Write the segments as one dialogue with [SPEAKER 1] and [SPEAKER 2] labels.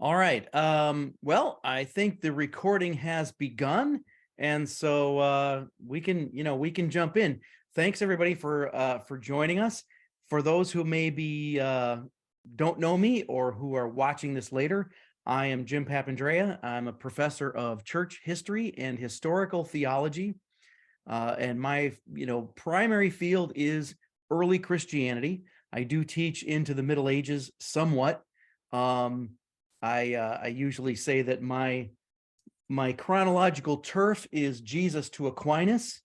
[SPEAKER 1] All right. Well, I think the recording has begun, and so we can jump in. Thanks everybody for joining us. For those who maybe don't know me or who are watching this later, I am Jim Papandrea. I'm a professor of church history and historical theology, and my primary field is early Christianity. I do teach into the Middle Ages somewhat. Um, I usually say that my chronological turf is Jesus to Aquinas,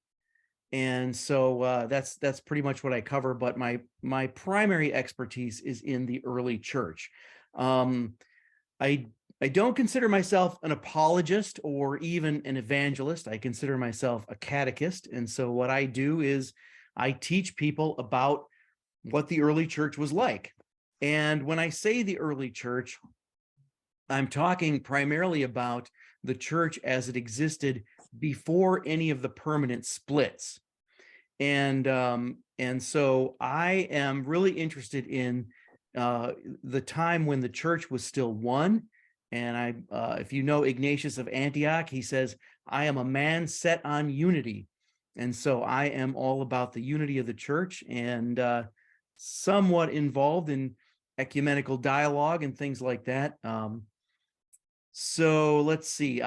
[SPEAKER 1] and so that's pretty much what I cover. But my primary expertise is in the early church. Um, I I don't consider myself an apologist or even an evangelist. I consider myself a catechist, and so what I do is I teach people about what the early church was like. And when I say the early church, I'm talking primarily about the church as it existed before any of the permanent splits. And so I am really interested in the time when the church was still one. And if you know Ignatius of Antioch, he says, "I am a man set on unity." And so I am all about the unity of the church, and somewhat involved in ecumenical dialogue and things like that. So let's see.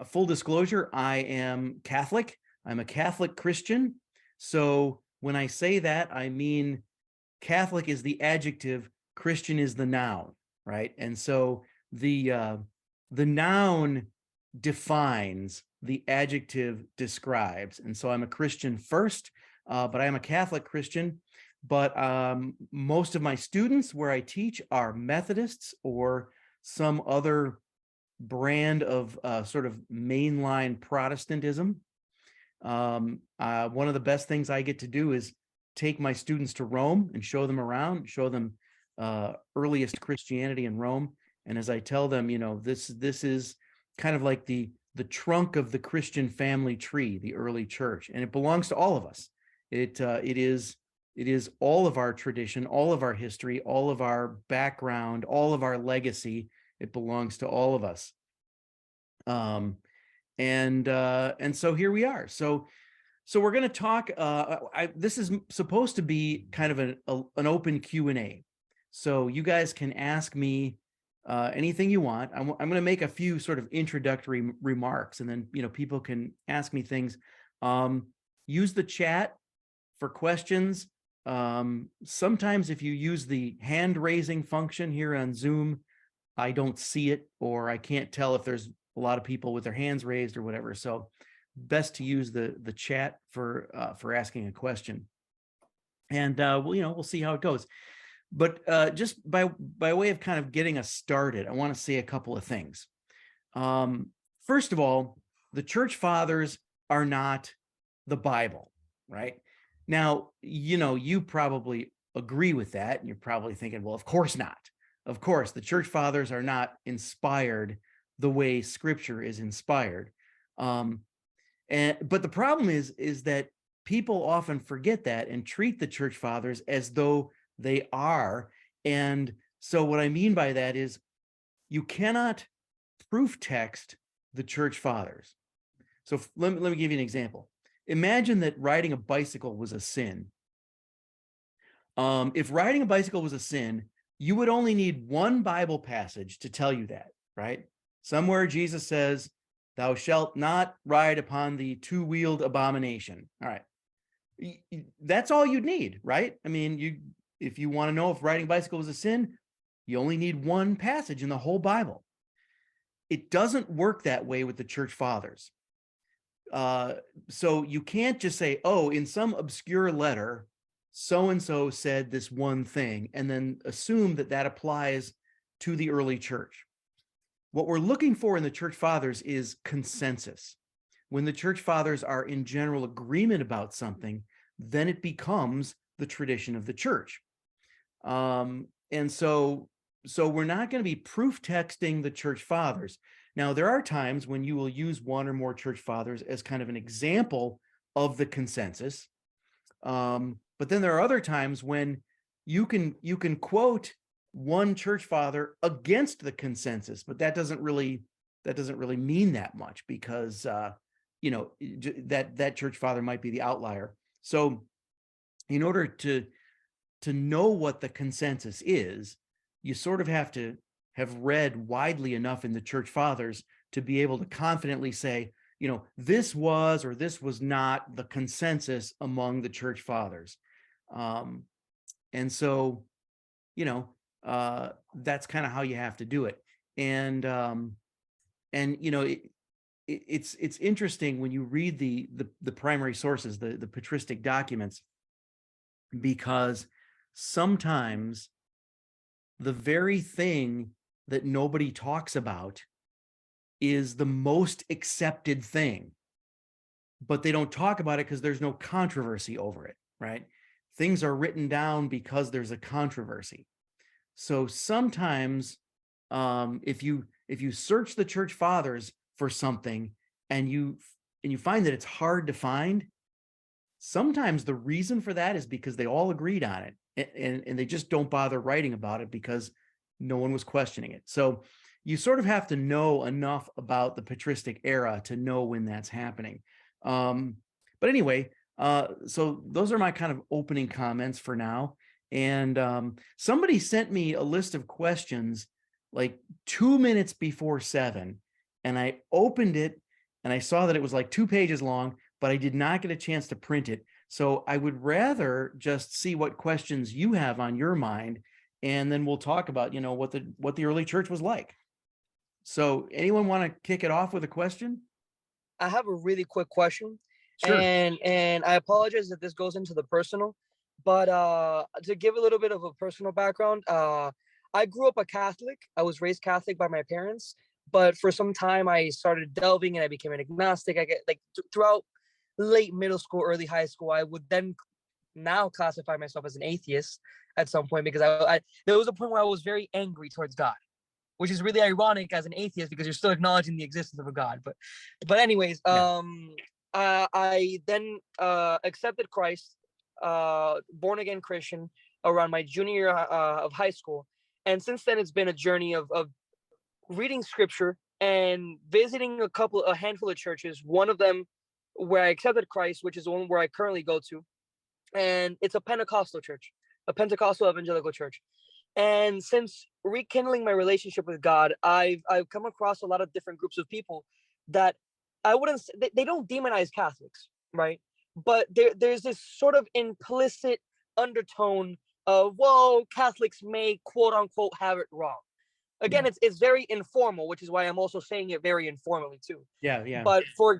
[SPEAKER 1] Full disclosure, I am Catholic. I'm a Catholic Christian. So when I say that, I mean Catholic is the adjective, Christian is the noun, right? And so the noun defines, the adjective describes. And so I'm a Christian first, but I am a Catholic Christian. But most of my students where I teach are Methodists or some other brand of sort of mainline Protestantism. One of the best things I get to do is take my students to Rome and show them around, show them earliest Christianity in Rome. And as I tell them, this is kind of like the trunk of the Christian family tree, the early church, and it belongs to all of us. It is all of our tradition, all of our history, all of our background, all of our legacy. It belongs to all of us. And so here we are. So we're going to talk. This is supposed to be kind of an open Q&A. So you guys can ask me anything you want. I'm going to make a few sort of introductory remarks, and then people can ask me things. Use the chat for questions. Sometimes if you use the hand raising function here on Zoom, I don't see it, or I can't tell if there's a lot of people with their hands raised or whatever. So best to use the chat for asking a question. And we'll see how it goes. But just by way of kind of getting us started, I want to say a couple of things. First of all, the church fathers are not the Bible, right? Now, you probably agree with that, and you're probably thinking, well, of course not. Of course, the church fathers are not inspired the way Scripture is inspired. But the problem is that people often forget that and treat the church fathers as though they are. And so what I mean by that is you cannot proof text the church fathers. So let me give you an example. Imagine that riding a bicycle was a sin. If riding a bicycle was a sin, you would only need one Bible passage to tell you that, right? Somewhere Jesus says, "Thou shalt not ride upon the two-wheeled abomination." All right. That's all you'd need, right? I mean, if you want to know if riding a bicycle was a sin, you only need one passage in the whole Bible. It doesn't work that way with the church fathers. So you can't just say, "Oh, in some obscure letter, so-and-so said this one thing," and then assume that that applies to the early church. What we're looking for in the church fathers is consensus. When the church fathers are in general agreement about something, then it becomes the tradition of the church. And so we're not going to be proof texting the church fathers. Now, there are times when you will use one or more church fathers as kind of an example of the consensus. But then there are other times when you can quote one church father against the consensus, but that doesn't really mean that much, because that church father might be the outlier. So in order to know what the consensus is, you sort of have to have read widely enough in the church fathers to be able to confidently say, this was or this was not the consensus among the church fathers. And so, that's kind of how you have to do it. And it's interesting when you read the primary sources, the patristic documents, because sometimes the very thing that nobody talks about is the most accepted thing, but they don't talk about it because there's no controversy over it, right? Things are written down because there's a controversy. So sometimes if you search the church fathers for something and you find that it's hard to find, sometimes the reason for that is because they all agreed on it, and they just don't bother writing about it because no one was questioning it. So you sort of have to know enough about the patristic era to know when that's happening. But anyway, so those are my kind of opening comments for now. And somebody sent me a list of questions like 2 minutes before 7, and I opened it and I saw that it was like 2 pages long, but I did not get a chance to print it. So I would rather just see what questions you have on your mind, and then we'll talk about, what the early church was like. So anyone want to kick it off with a question?
[SPEAKER 2] I have a really quick question,
[SPEAKER 1] Sure.
[SPEAKER 2] and I apologize if this goes into the personal, but to give a little bit of a personal background, I grew up a Catholic. I was raised Catholic by my parents, but for some time I started delving and I became an agnostic. I get like throughout late middle school, early high school, I would then now classify myself as an atheist at some point, because I there was a point where I was very angry towards God, which is really ironic as an atheist because you're still acknowledging the existence of a God. But anyways,
[SPEAKER 1] Yeah.
[SPEAKER 2] I then accepted Christ, born again Christian, around my junior year of high school, and since then it's been a journey of reading scripture and visiting a handful of churches. One of them where I accepted Christ, which is the one where I currently go to, and it's a Pentecostal church, a Pentecostal evangelical church. And since rekindling my relationship with God, I've come across a lot of different groups of people that I wouldn't say, they don't demonize Catholics, right? But there's this sort of implicit undertone of, well, Catholics may quote unquote have it wrong. Again,
[SPEAKER 1] Yeah.
[SPEAKER 2] it's very informal, which is why I'm also saying it very informally too.
[SPEAKER 1] Yeah. Yeah.
[SPEAKER 2] But for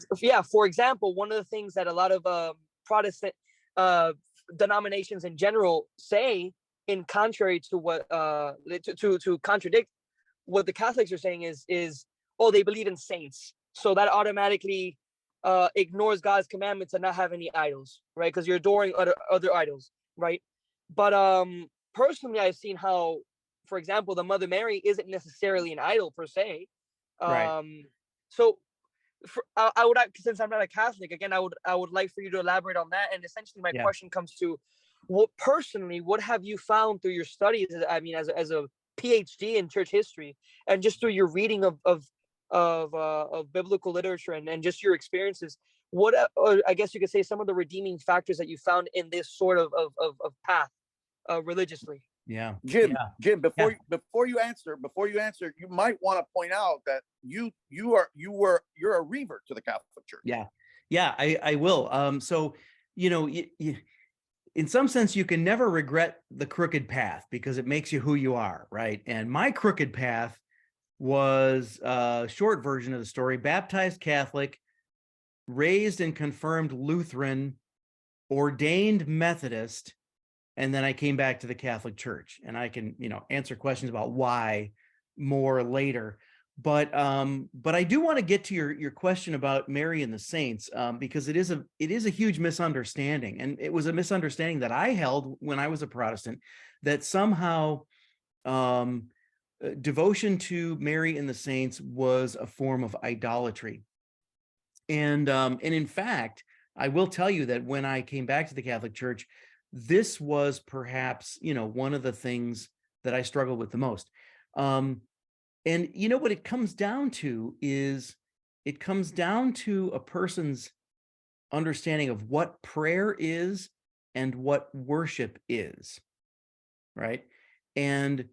[SPEAKER 2] example, one of the things that a lot of Protestant uh, denominations in general say, in contrary to what to contradict what the Catholics are saying, is oh, they believe in saints, so that automatically ignores God's commandment to not have any idols, right? Because you're adoring other idols, right? But personally, I've seen how, for example, the Mother Mary isn't necessarily an idol per se.
[SPEAKER 1] Right.
[SPEAKER 2] So I would, since I'm not a Catholic, again, I would like for you to elaborate on that. And essentially, my
[SPEAKER 1] Yeah.
[SPEAKER 2] question comes to, what have you found through your studies? I mean, as a PhD in church history, and just through your reading of biblical literature, and just your experiences, what I guess you could say some of the redeeming factors that you found in this sort of path religiously.
[SPEAKER 1] Yeah.
[SPEAKER 3] Jim,
[SPEAKER 1] Yeah.
[SPEAKER 3] Jim,
[SPEAKER 1] Yeah.
[SPEAKER 3] before you answer, you might want to point out that you're a revert to the Catholic Church.
[SPEAKER 1] Yeah. Yeah. I will. So, in some sense, you can never regret the crooked path because it makes you who you are, right? And my crooked path was a short version of the story: baptized Catholic, raised and confirmed Lutheran, ordained Methodist, and then I came back to the Catholic Church. And I can, answer questions about why more later. But I do want to get to your question about Mary and the saints, because it is a huge misunderstanding, and it was a misunderstanding that I held when I was a Protestant, that somehow devotion to Mary and the saints was a form of idolatry. And in fact, I will tell you that when I came back to the Catholic Church, this was perhaps, one of the things that I struggle with the most. And you know what it comes down to is it comes down to a person's understanding of what prayer is and what worship is, right? And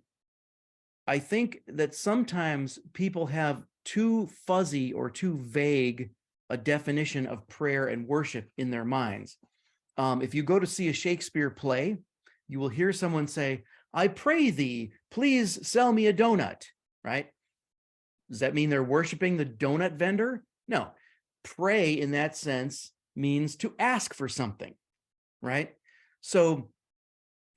[SPEAKER 1] I think that sometimes people have too fuzzy or too vague a definition of prayer and worship in their minds. If you go to see a Shakespeare play, you will hear someone say, "I pray thee, please sell me a donut," right? Does that mean they're worshiping the donut vendor? No. Pray in that sense means to ask for something, right? So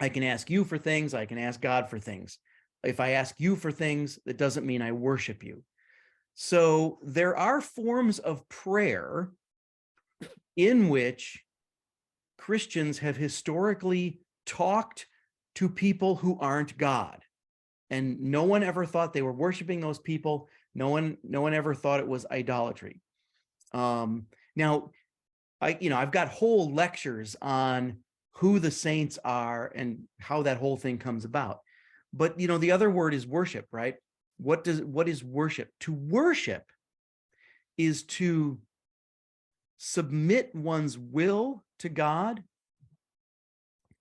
[SPEAKER 1] I can ask you for things, I can ask God for things. If I ask you for things, that doesn't mean I worship you. So there are forms of prayer in which Christians have historically talked to people who aren't God. And no one ever thought they were worshiping those people. No one ever thought it was idolatry. Now, I've got whole lectures on who the saints are and how that whole thing comes about. But the other word is worship, right? What is worship? To worship is to submit one's will to God,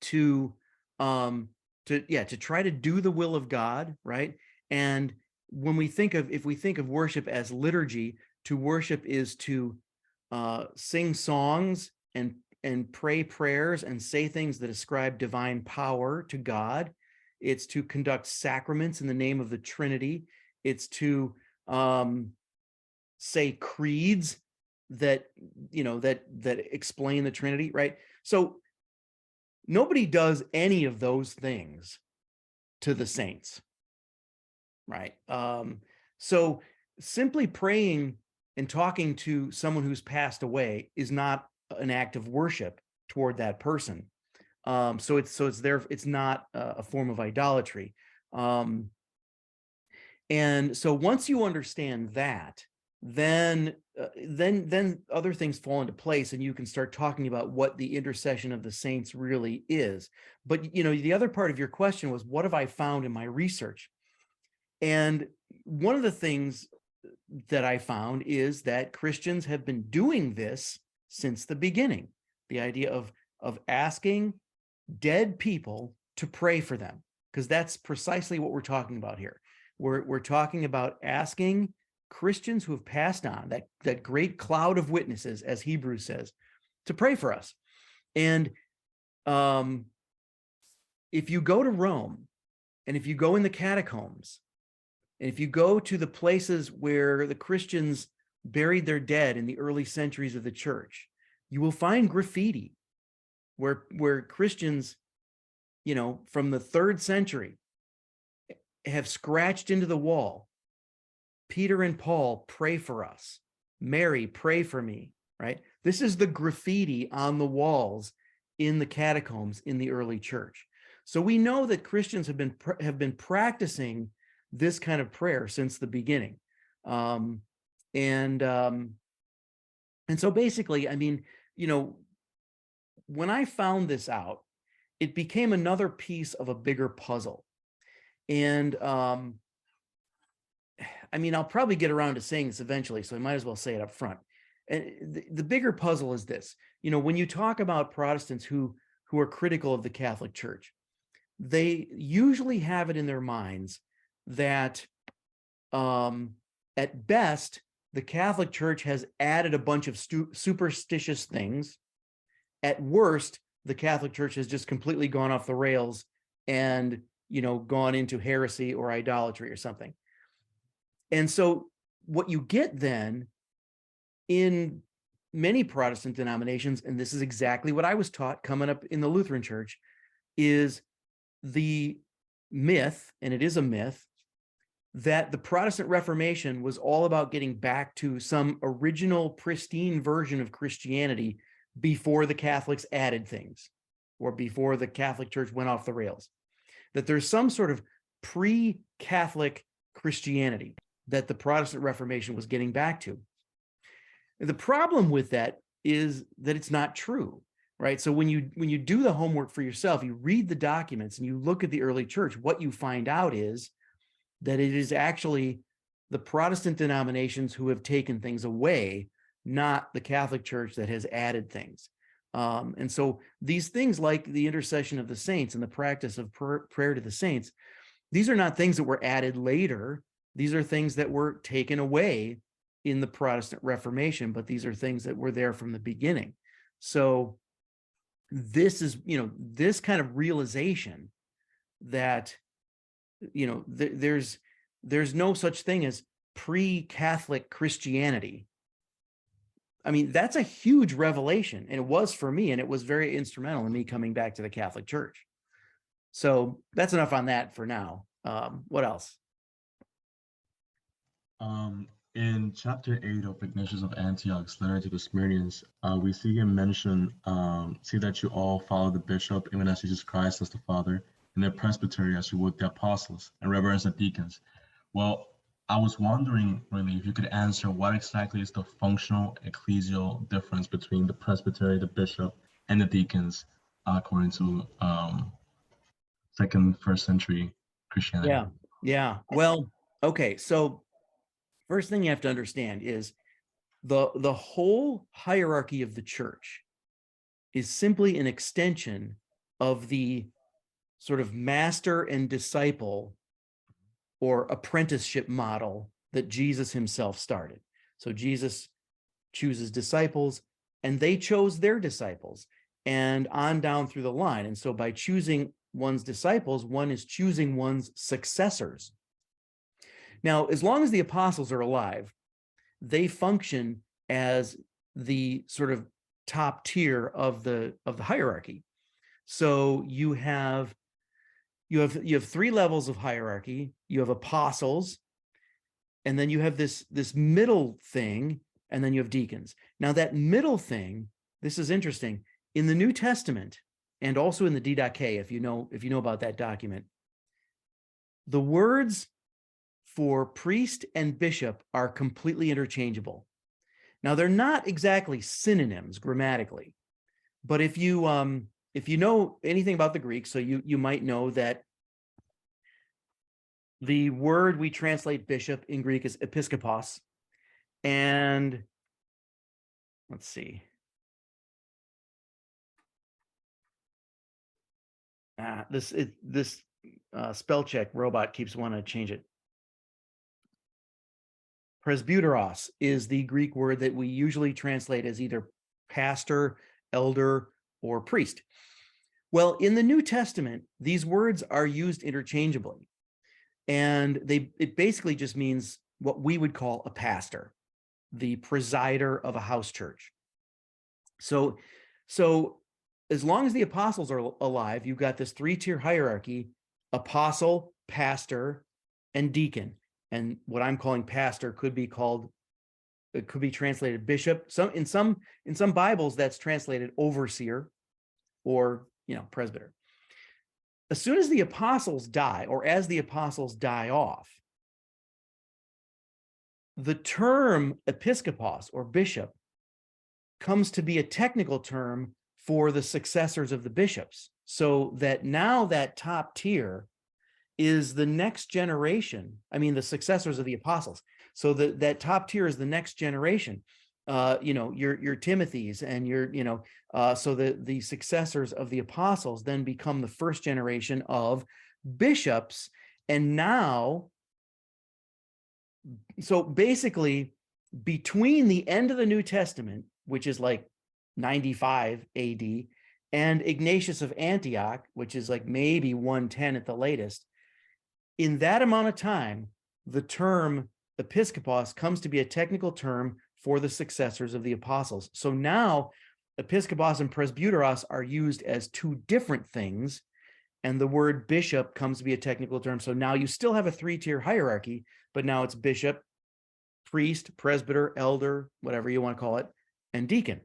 [SPEAKER 1] to try to do the will of God, right? And if we think of worship as liturgy, to worship is to sing songs and pray prayers and say things that ascribe divine power to God. It's to conduct sacraments in the name of the Trinity. It's to say creeds that explain the Trinity, right? So nobody does any of those things to the saints, right? So simply praying and talking to someone who's passed away is not an act of worship toward that person. So it's not a form of idolatry. And so once you understand that, then other things fall into place, and you can start talking about what the intercession of the saints really is. But the other part of your question was, what have I found in my research? And one of the things that I found is that Christians have been doing this since the beginning. The idea of asking dead people to pray for them, because that's precisely what we're talking about here. We're talking about asking Christians who have passed on, that great cloud of witnesses, as Hebrews says, to pray for us. And if you go to Rome, and if you go in the catacombs, and if you go to the places where the Christians buried their dead in the early centuries of the church, you will find graffiti where Christians, from the 3rd century have scratched into the wall, "Peter and Paul, pray for us. Mary, pray for me," right? This is the graffiti on the walls in the catacombs in the early church. So we know that Christians have been practicing this kind of prayer since the beginning. And so basically, when I found this out, it became another piece of a bigger puzzle. And I'll probably get around to saying this eventually, so I might as well say it up front. And the bigger puzzle is this: when you talk about Protestants who are critical of the Catholic Church, they usually have it in their minds that at best, the Catholic Church has added a bunch of superstitious things. At worst, the Catholic Church has just completely gone off the rails and gone into heresy or idolatry or something. And so what you get then in many Protestant denominations, and this is exactly what I was taught coming up in the Lutheran Church, is the myth, and it is a myth, that the Protestant Reformation was all about getting back to some original pristine version of Christianity before the Catholics added things, or before the Catholic Church went off the rails. That there's some sort of pre-Catholic Christianity that the Protestant Reformation was getting back to. The problem with that is that it's not true, right? So when you do the homework for yourself, you read the documents and you look at the early church, what you find out is that it is actually the Protestant denominations who have taken things away, not the Catholic Church that has added things. And so these things like the intercession of the saints and the practice of prayer to the saints, these are not things that were added later. These are things that were taken away in the Protestant Reformation, but these are things that were there from the beginning. So this is, this kind of realization that, there's no such thing as pre-Catholic Christianity. I mean, that's a huge revelation, and it was for me, and it was very instrumental in me coming back to the Catholic Church. So that's enough on that for now. What else?
[SPEAKER 4] In chapter 8 of Ignatius of Antioch's letter to the Smyrnians, we see him mention, see that you all follow the bishop, even as Jesus Christ as the Father, and the presbytery as you would the apostles, and reverence the deacons. Well, I was wondering really if you could answer what exactly is the functional ecclesial difference between the presbytery, the bishop, and the deacons, according to first century Christianity.
[SPEAKER 1] Yeah. Well, okay. So first thing you have to understand is the whole hierarchy of the church is simply an extension of the sort of master and disciple or apprenticeship model that Jesus himself started. So Jesus chooses disciples, and they chose their disciples, and on down through the line. And so by choosing one's disciples, one is choosing one's successors. Now, as long as the apostles are alive, they function as the sort of top tier of the hierarchy. So you have three levels of hierarchy. You have apostles, and then you have this middle thing, and then you have deacons. Now that middle thing, this is interesting. In the New Testament, and also in the Didache, if you know about that document, the words for priest and bishop are completely interchangeable. Now they're not exactly synonyms grammatically, but if you know anything about the Greek, so you might know that the word we translate bishop in Greek is episkopos, and let's see. This spell check robot keeps wanting to change it. Presbyteros is the Greek word that we usually translate as either pastor, elder, or priest. Well, in the New Testament, these words are used interchangeably, and it basically just means what we would call a pastor, the presider of a house church. So as long as the apostles are alive, you've got this three-tier hierarchy: apostle, pastor, and deacon. And what I'm calling pastor could be translated bishop. In some Bibles, that's translated overseer or presbyter. As soon as the apostles die, or as the apostles die off, the term episkopos or bishop comes to be a technical term for the successors of the bishops. So that now that top tier is the next generation. I mean, the successors of the apostles. So that top tier is the next generation. Your Timothys and so the successors of the apostles then become the first generation of bishops. And now, so basically, between the end of the New Testament, which is like 95 AD, and Ignatius of Antioch, which is like maybe 110 at the latest, in that amount of time, the term episkopos comes to be a technical term for the successors of the apostles. So now episkopos and presbyteros are used as two different things, and the word bishop comes to be a technical term. So now you still have a three-tier hierarchy, but now it's bishop, priest, presbyter, elder, whatever you want to call it, and deacon.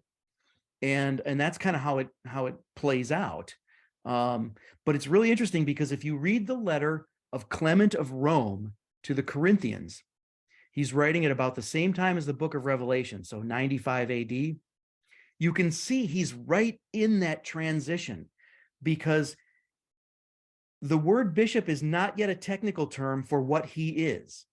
[SPEAKER 1] And that's kind of how it plays out. But it's really interesting because if you read the letter of Clement of Rome to the Corinthians, he's writing at about the same time as the book of Revelation, so 95 AD. you can see he's right in that transition, because the word bishop is not yet a technical term for what he is.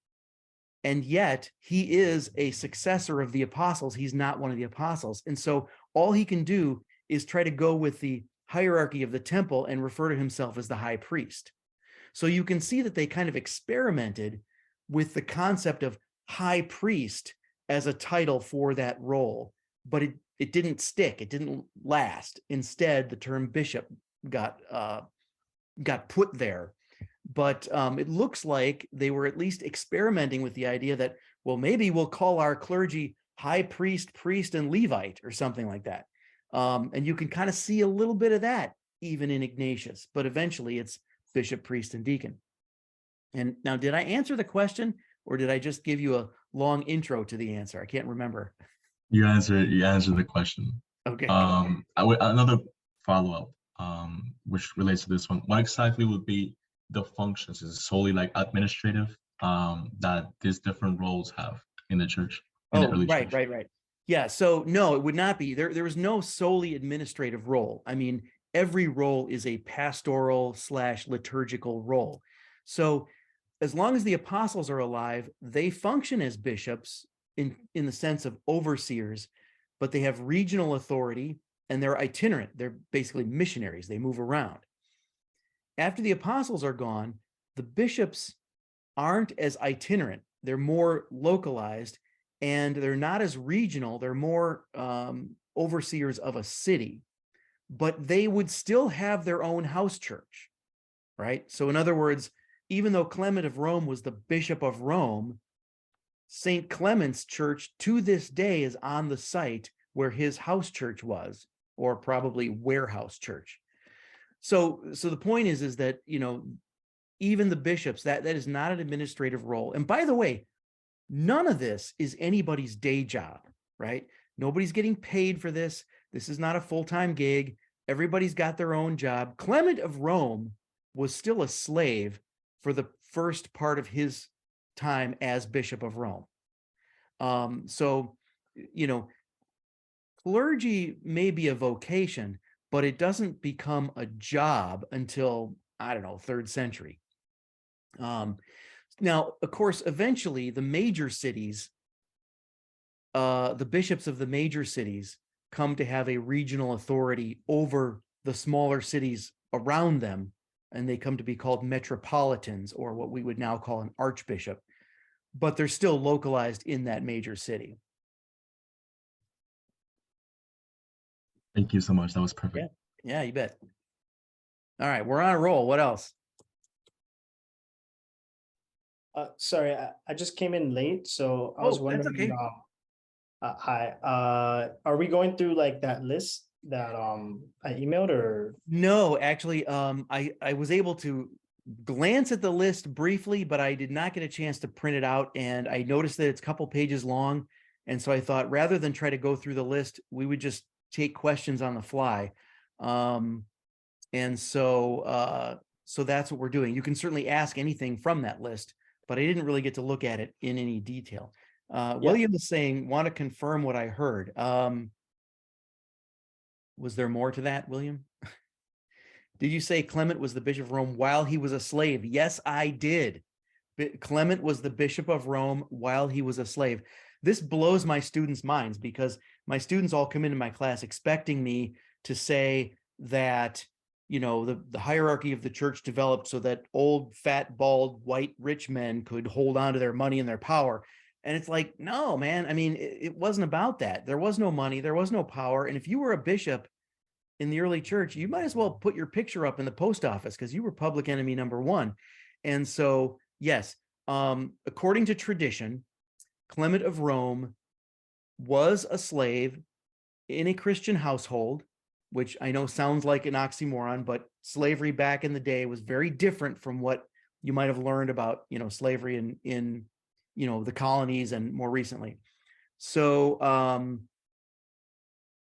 [SPEAKER 1] And yet he is a successor of the apostles. He's not one of the apostles. And so all he can do is try to go with the hierarchy of the temple and refer to himself as the high priest. So you can see that they kind of experimented with the concept of high priest as a title for that role, but it didn't stick. It didn't last. Instead, the term bishop got put there. But it looks like they were at least experimenting with the idea that, well, maybe we'll call our clergy high priest, priest, and Levite, or something like that. And you can kind of see a little bit of that even in Ignatius, but eventually it's bishop, priest, and deacon. And now, did I answer the question, or did I just give you a long intro to the answer? I can't remember.
[SPEAKER 4] You answered the question.
[SPEAKER 1] Okay.
[SPEAKER 4] Another follow-up, which relates to this one. What exactly would be the functions? Is it solely like administrative that these different roles have in the church? In the early church?
[SPEAKER 1] Right. Yeah. So no, it would not be. There was no solely administrative role. I mean, every role is a pastoral / liturgical role. So as long as the apostles are alive, they function as bishops in the sense of overseers, but they have regional authority and they're itinerant. They're basically missionaries. They move around. After the apostles are gone, the bishops aren't as itinerant. They're more localized, and they're not as regional. They're more overseers of a city, but they would still have their own house church, right? So in other words, even though Clement of Rome was the Bishop of Rome, St. Clement's church to this day is on the site where his house church was, or probably warehouse church. So the point is that, you know, even the bishops, that is not an administrative role. And by the way, none of this is anybody's day job, right? Nobody's getting paid for this. This is not a full-time gig. Everybody's got their own job. Clement of Rome was still a slave for the first part of his time as Bishop of Rome. So, you know, clergy may be a vocation, but it doesn't become a job until, I don't know, 3rd century. Now, of course, eventually the major cities, the bishops of the major cities come to have a regional authority over the smaller cities around them, and they come to be called metropolitans, or what we would now call an archbishop, but they're still localized in that major city.
[SPEAKER 4] Thank you so much. That was perfect.
[SPEAKER 1] Yeah, you bet. All right, we're on a roll. What else?
[SPEAKER 5] Sorry, I just came in late, so I was
[SPEAKER 1] Oh, that's
[SPEAKER 5] wondering.
[SPEAKER 1] okay.
[SPEAKER 5] Hi, are we going through like that list that I emailed, or?
[SPEAKER 1] No, actually, I was able to glance at the list briefly, but I did not get a chance to print it out, and I noticed that it's a couple pages long, and so I thought rather than try to go through the list, we would just take questions on the fly. And so that's what we're doing. You can certainly ask anything from that list, but I didn't really get to look at it in any detail. William is saying, want to confirm what I heard. Was there more to that, William? Did you say Clement was the Bishop of Rome while he was a slave? Yes, I did. Clement was the Bishop of Rome while he was a slave. This blows my students' minds, because my students all come into my class expecting me to say that, you know, the hierarchy of the church developed so that old, fat, bald, white, rich men could hold on to their money and their power. And it's like, no, man, I mean, it wasn't about that. There was no money, there was no power. And if you were a bishop in the early church, you might as well put your picture up in the post office, because you were public enemy number one. And so, yes, according to tradition, Clement of Rome was a slave in a Christian household, which I know sounds like an oxymoron, but slavery back in the day was very different from what you might have learned about, you know, slavery in you know, the colonies and more recently. So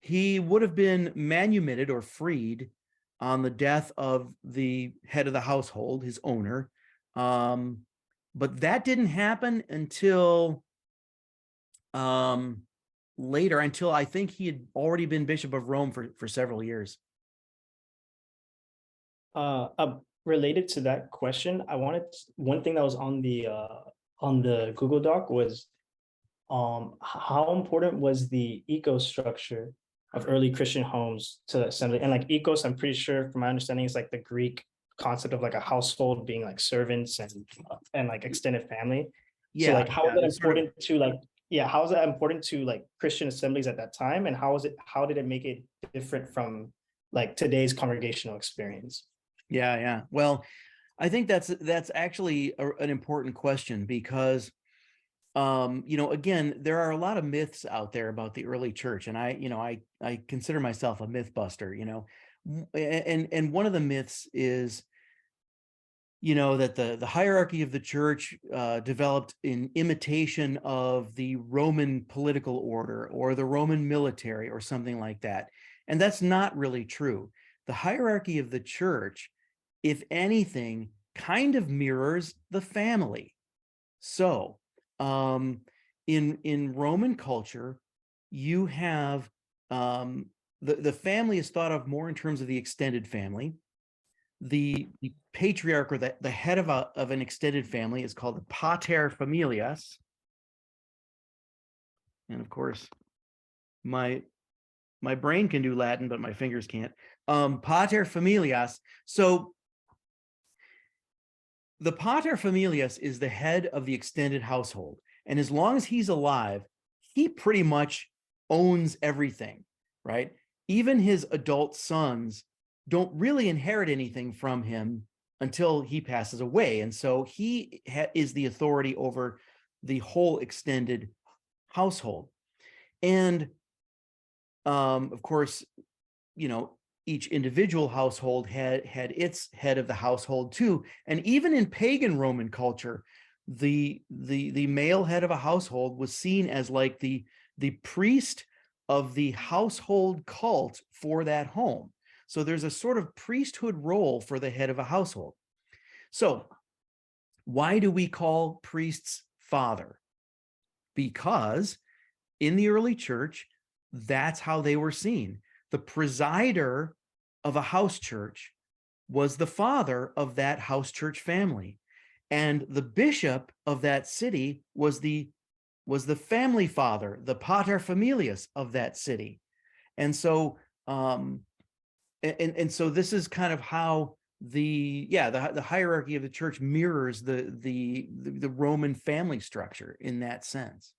[SPEAKER 1] he would have been manumitted or freed on the death of the head of the household, his owner. But that didn't happen until later until I think he had already been Bishop of Rome for several years.
[SPEAKER 5] Related to that question, one thing that was on the Google Doc was how important was the eco structure of early Christian homes to the assembly? And like ecos, I'm pretty sure from my understanding is like the Greek concept of like a household being like servants and like extended family. So
[SPEAKER 1] Yeah.
[SPEAKER 5] like how is that
[SPEAKER 1] it's sort of-
[SPEAKER 5] important to like, yeah, how is that important to like Christian assemblies at that time? And how did it make it different from like today's congregational experience?
[SPEAKER 1] Yeah. Well, I think that's actually an important question because, again, there are a lot of myths out there about the early church, and I consider myself a myth buster, and one of the myths is, that the hierarchy of the church developed in imitation of the Roman political order or the Roman military or something like that. And that's not really true. The hierarchy of the church, if anything, kind of mirrors the family. So, in Roman culture, you have the family is thought of more in terms of the extended family. The patriarch or the head of an extended family is called the pater familias. And of course, my brain can do Latin, but my fingers can't. Pater familias. So the pater familias is the head of the extended household. And as long as he's alive, he pretty much owns everything, right? Even his adult sons don't really inherit anything from him until he passes away. And so he is the authority over the whole extended household. And of course, each individual household had its head of the household too. And even in pagan Roman culture, the male head of a household was seen as like the priest of the household cult for that home. So there's a sort of priesthood role for the head of a household. So why do we call priests father? Because in the early church, that's how they were seen. The presider of a house church was the father of that house church family. And the bishop of that city was the family father, the pater familias of that city. And so so this is kind of how the hierarchy of the church mirrors the Roman family structure in that sense.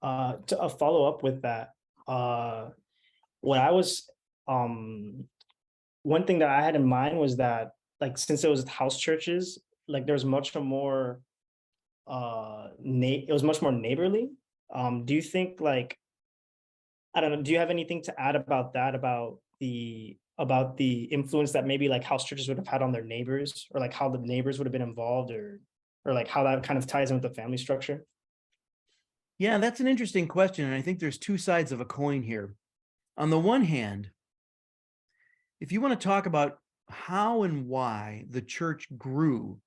[SPEAKER 5] To follow up with that, what I was one thing that I had in mind was that like since it was house churches, like there's much more it was much more neighborly. Do you think like I don't know, do you have anything to add about that, about the influence that maybe like house churches would have had on their neighbors, or like how the neighbors would have been involved, or like how that kind of ties in with the family structure?
[SPEAKER 1] Yeah, that's an interesting question. And I think there's two sides of a coin here. On the one hand, if you want to talk about how and why the church grew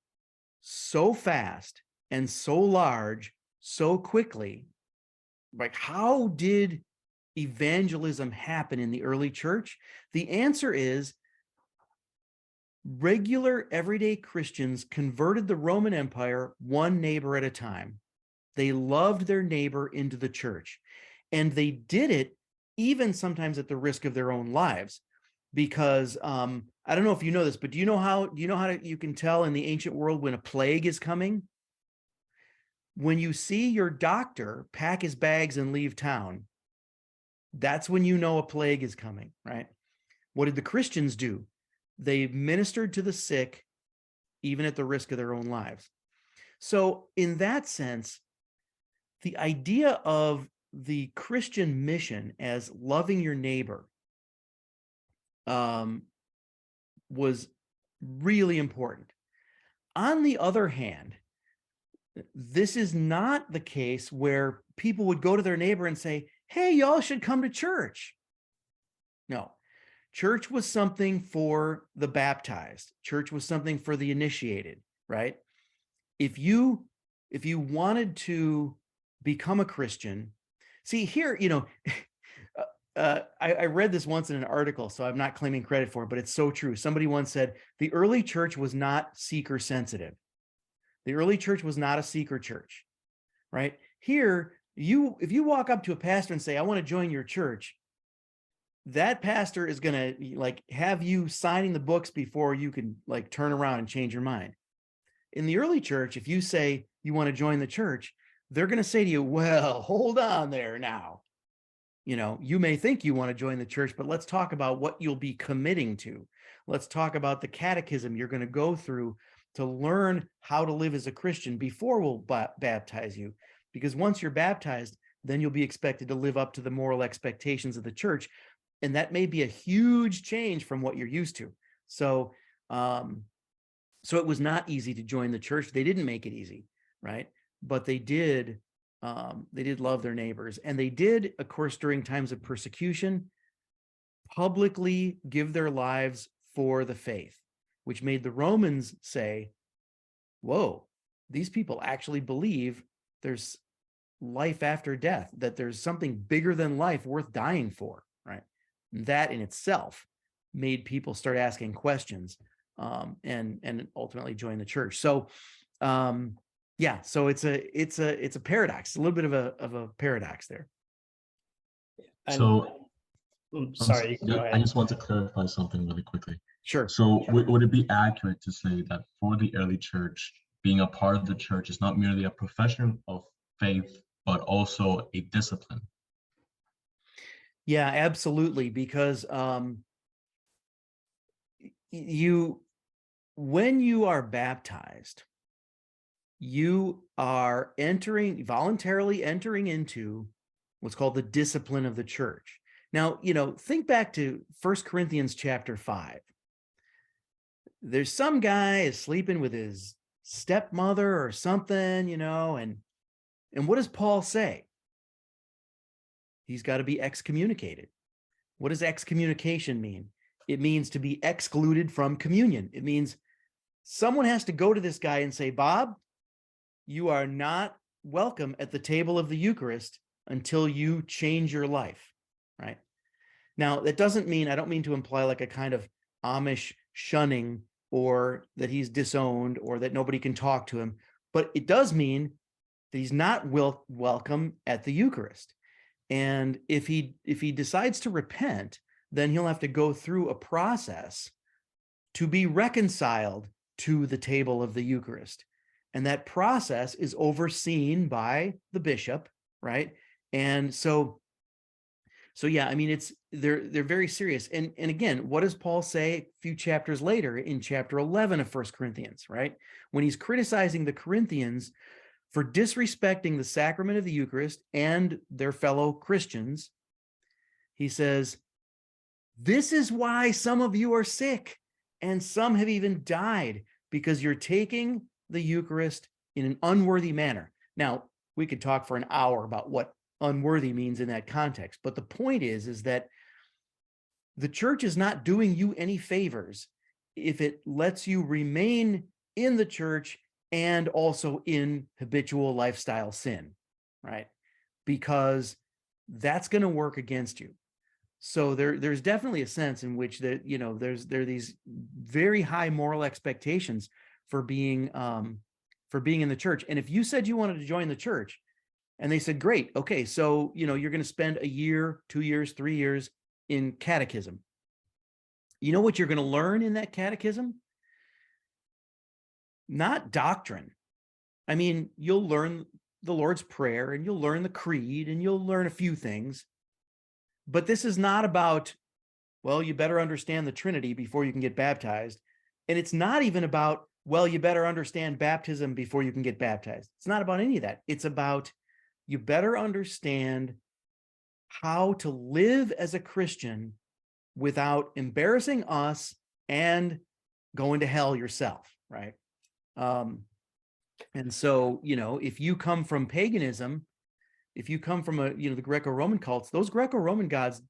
[SPEAKER 1] so fast and so large so quickly, like how did evangelism happen in the early church? The answer is regular everyday Christians converted the Roman Empire one neighbor at a time. They loved their neighbor into the church, and they did it even sometimes at the risk of their own lives. Because I don't know if you know this, but do you know how you can tell in the ancient world when a plague is coming? When you see your doctor pack his bags and leave town, that's when you know a plague is coming, right? What did the Christians do? They ministered to the sick, even at the risk of their own lives. So in that sense, the idea of the Christian mission as loving your neighbor was really important. On the other hand, this is not the case where people would go to their neighbor and say, hey, y'all should come to church. No, church was something for the baptized. Church was something for the initiated, right? If you if you wanted to become a Christian, see here, I read this once in an article, so I'm not claiming credit for it, but it's so true. Somebody once said the early church was not seeker sensitive. The early church was not a seeker church, right? Here, if you walk up to a pastor and say, I want to join your church, that pastor is going to like have you signing the books before you can like turn around and change your mind. In the early church, if you say you want to join the church, they're going to say to you, well, hold on there now. You may think you want to join the church, but let's talk about what you'll be committing to. Let's talk about the catechism you're going to go through to learn how to live as a Christian before we'll baptize you. Because once you're baptized, then you'll be expected to live up to the moral expectations of the church. And that may be a huge change from what you're used to. So it was not easy to join the church. They didn't make it easy, right? But they did love their neighbors. And they did, of course, during times of persecution, publicly give their lives for the faith, which made the Romans say, whoa, these people actually believe there's life after death, that there's something bigger than life worth dying for, right? And that in itself made people start asking questions and ultimately join the church. So yeah, so it's a paradox, a little bit of a paradox there.
[SPEAKER 4] So
[SPEAKER 5] sorry, go ahead.
[SPEAKER 4] I just want to clarify something really quickly.
[SPEAKER 1] Sure.
[SPEAKER 4] So would it be accurate to say that for the early church, being a part of the church is not merely a profession of faith, but also a discipline?
[SPEAKER 1] Yeah, absolutely. Because when you are baptized, you are voluntarily entering into what's called the discipline of the church. Now, think back to 1 Corinthians chapter 5. There's some guy is sleeping with his stepmother or something, and what does Paul say? He's got to be excommunicated. What does excommunication mean? It means to be excluded from communion. It means someone has to go to this guy and say, Bob, you are not welcome at the table of the Eucharist until you change your life, right? Now, that doesn't mean, I don't mean to imply like a kind of Amish shunning or that he's disowned or that nobody can talk to him, but it does mean that he's not welcome at the Eucharist. And if he decides to repent, then he'll have to go through a process to be reconciled to the table of the Eucharist. And that process is overseen by the bishop, right? And so yeah, I mean, they're very serious. And again, what does Paul say a few chapters later in chapter 11 of 1 Corinthians, right? When he's criticizing the Corinthians for disrespecting the sacrament of the Eucharist and their fellow Christians, he says, this is why some of you are sick and some have even died, because you're taking the Eucharist in an unworthy manner. Now, we could talk for an hour about what unworthy means in that context, but the point is that the church is not doing you any favors if it lets you remain in the church and also in habitual lifestyle sin, right? Because that's going to work against you. So there's definitely a sense in which that, there are these very high moral expectations for being in the church. And if you said you wanted to join the church and they said, great, okay, so, you're going to spend a year, 2 years, 3 years in catechism. You know what you're going to learn in that catechism? Not doctrine. I mean, you'll learn the Lord's Prayer and you'll learn the creed and you'll learn a few things, but this is not about, well, you better understand the Trinity before you can get baptized. And it's not even about, well, you better understand baptism before you can get baptized. It's not about any of that. It's about, you better understand how to live as a Christian without embarrassing us and going to hell yourself, right? And so, if you come from paganism, if you come from the Greco-Roman cults, those Greco-Roman gods,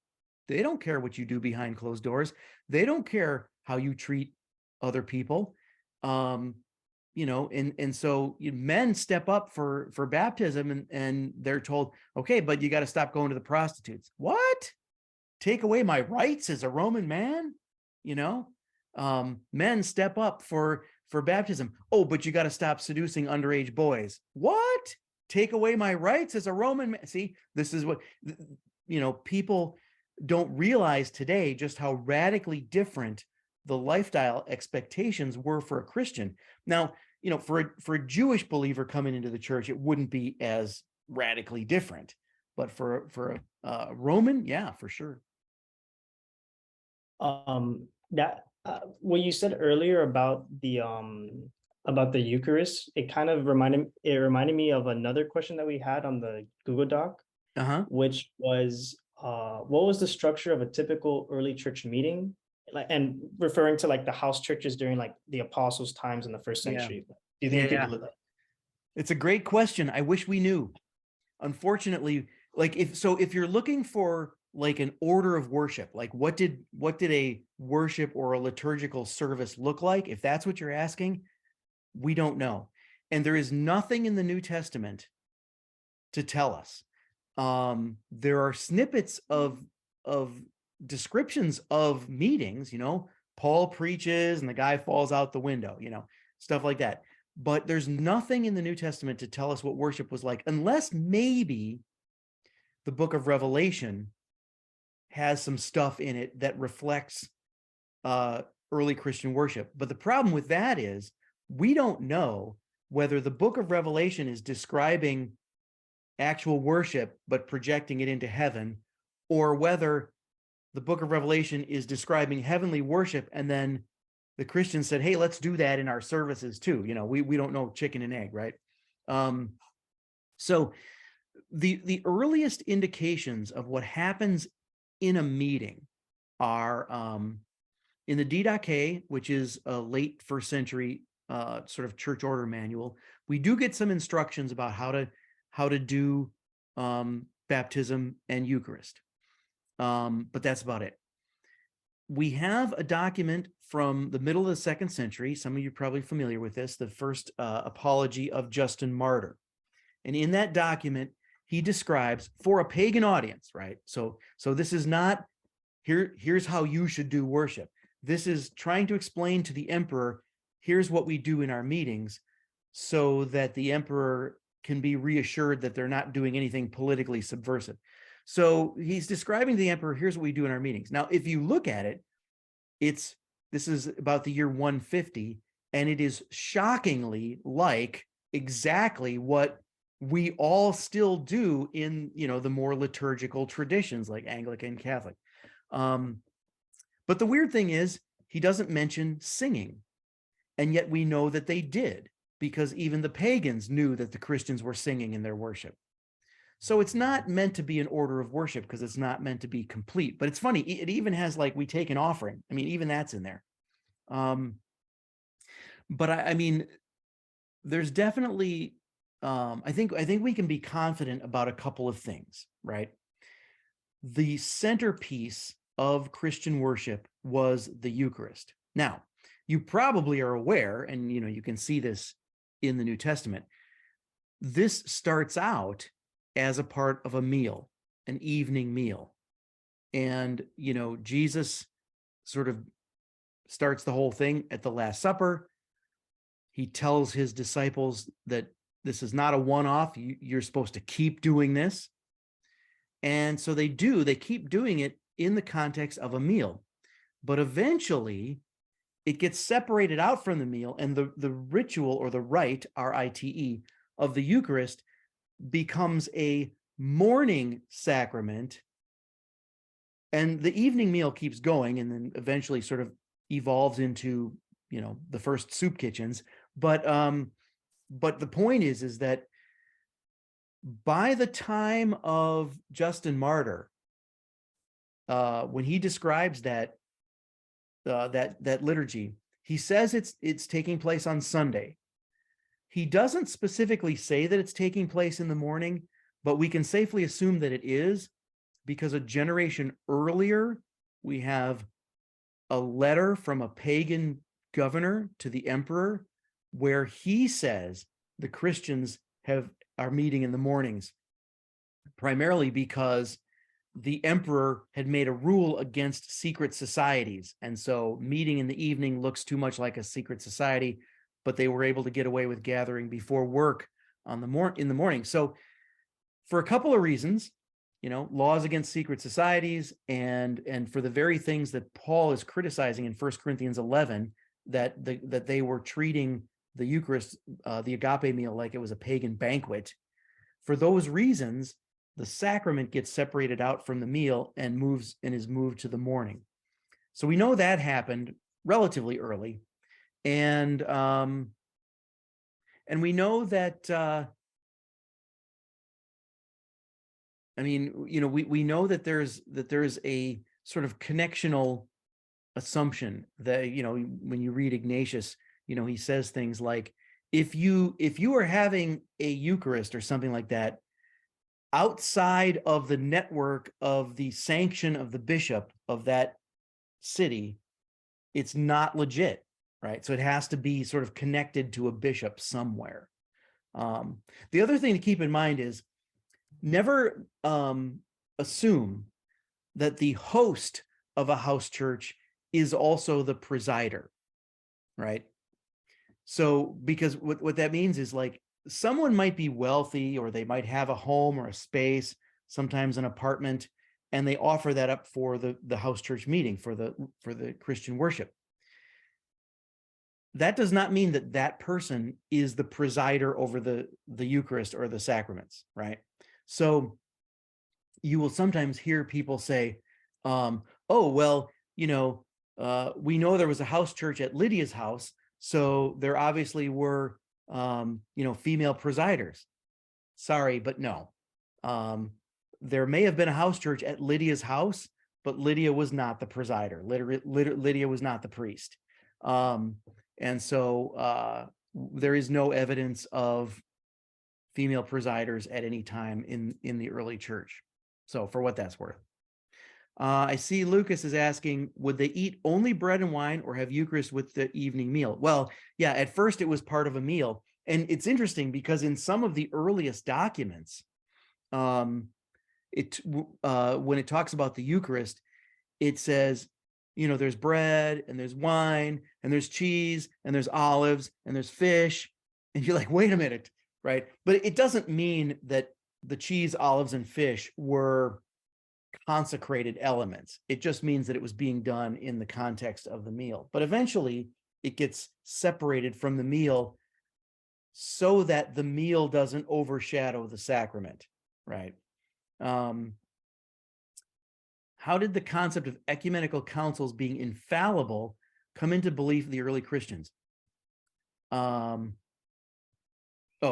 [SPEAKER 1] they don't care what you do behind closed doors. They don't care how you treat other people. and so men step up for baptism, and they're told, okay, but you got to stop going to the prostitutes. What? Take away my rights as a Roman man? Men step up for baptism. Oh, but you got to stop seducing underage boys. What? Take away my rights as a Roman man? See, this is what, people don't realize today just how radically different the lifestyle expectations were for a Christian. Now, for a Jewish believer coming into the church, it wouldn't be as radically different, but for a Roman, yeah, for sure.
[SPEAKER 5] That what you said earlier about the Eucharist, it kind of reminded me of another question that we had on the Google Doc, which was what was the structure of a typical early church meeting? And referring to like the house churches during like the apostles' times in the first century. Do you think you could?
[SPEAKER 1] It's a great question. I wish we knew. Unfortunately, like if you're looking for like an order of worship, like what did a worship or a liturgical service look like? If that's what you're asking, we don't know. And there is nothing in the New Testament to tell us. There are snippets of descriptions of meetings, Paul preaches and the guy falls out the window, stuff like that. But there's nothing in the New Testament to tell us what worship was like, unless maybe the book of Revelation has some stuff in it that reflects early Christian worship. But the problem with that is we don't know whether the book of Revelation is describing actual worship but projecting it into heaven, or whether the book of Revelation is describing heavenly worship and then the Christians said, hey, let's do that in our services too. We don't know, chicken and egg, right? So the earliest indications of what happens in a meeting are in the Didache, which is a late first century sort of church order manual. We do get some instructions about how to do baptism and Eucharist. But that's about it. We have a document from the middle of the 2nd century. Some of you are probably familiar with this, the first apology of Justin Martyr. And in that document, he describes for a pagan audience, right? So this is not, here's how you should do worship. This is trying to explain to the emperor, here's what we do in our meetings, so that the emperor can be reassured that they're not doing anything politically subversive. So he's describing to the emperor, here's what we do in our meetings. Now, if you look at it, this is about the year 150, and it is shockingly like exactly what we all still do in, the more liturgical traditions like Anglican, Catholic. But the weird thing is he doesn't mention singing. And yet we know that they did, because even the pagans knew that the Christians were singing in their worship. So it's not meant to be an order of worship because it's not meant to be complete. But it's funny, it even has like, we take an offering. I mean, even that's in there. But I mean, there's definitely, I think we can be confident about a couple of things, right? The centerpiece of Christian worship was the Eucharist. Now, you probably are aware, and you can see this in the New Testament, this starts out as a part of a meal, an evening meal. And, Jesus sort of starts the whole thing at the Last Supper. He tells his disciples that this is not a one-off. You're supposed to keep doing this. And so they keep doing it in the context of a meal. But eventually it gets separated out from the meal, and the ritual or the rite, R-I-T-E, of the Eucharist becomes a morning sacrament, and the evening meal keeps going and then eventually sort of evolves into, the first soup kitchens. But the point is that by the time of Justin Martyr, when he describes that liturgy, he says it's taking place on Sunday. He doesn't specifically say that it's taking place in the morning, but we can safely assume that it is, because a generation earlier, we have a letter from a pagan governor to the emperor where he says the Christians are meeting in the mornings, primarily because the emperor had made a rule against secret societies. And so meeting in the evening looks too much like a secret society, but they were able to get away with gathering before work in the morning. So for a couple of reasons, laws against secret societies, and for the very things that Paul is criticizing in 1 Corinthians 11, that they were treating the Eucharist, the agape meal, like it was a pagan banquet. For those reasons, the sacrament gets separated out from the meal and is moved to the morning. So we know that happened relatively early, and we know that. We know that there's a sort of connectional assumption that, when you read Ignatius, he says things like, if you are having a Eucharist or something like that outside of the network of the sanction of the bishop of that city, it's not legit, right? So it has to be sort of connected to a bishop somewhere. The other thing to keep in mind is never assume that the host of a house church is also the presider, right? So, because what that means is, like, someone might be wealthy, or they might have a home or a space, sometimes an apartment, and they offer that up for the house church meeting, for the Christian worship. That does not mean that person is the presider over the Eucharist or the sacraments, right? So you will sometimes hear people say, oh, well, we know there was a house church at Lydia's house, so there obviously were, female presiders. Sorry, but no. There may have been a house church at Lydia's house, but Lydia was not the presider. Lydia was not the priest. And so there is no evidence of female presiders at any time in the early church. So for what that's worth. I see Lucas is asking, would they eat only bread and wine or have Eucharist with the evening meal? Well, yeah, at first it was part of a meal. And it's interesting because in some of the earliest documents, when it talks about the Eucharist, it says, there's bread and there's wine and there's cheese and there's olives and there's fish. And you're like, wait a minute, right? But it doesn't mean that the cheese, olives, and fish were consecrated elements. It just means that it was being done in the context of the meal. But eventually it gets separated from the meal so that the meal doesn't overshadow the sacrament, right? How did the concept of ecumenical councils being infallible come into belief of the early Christians? Oh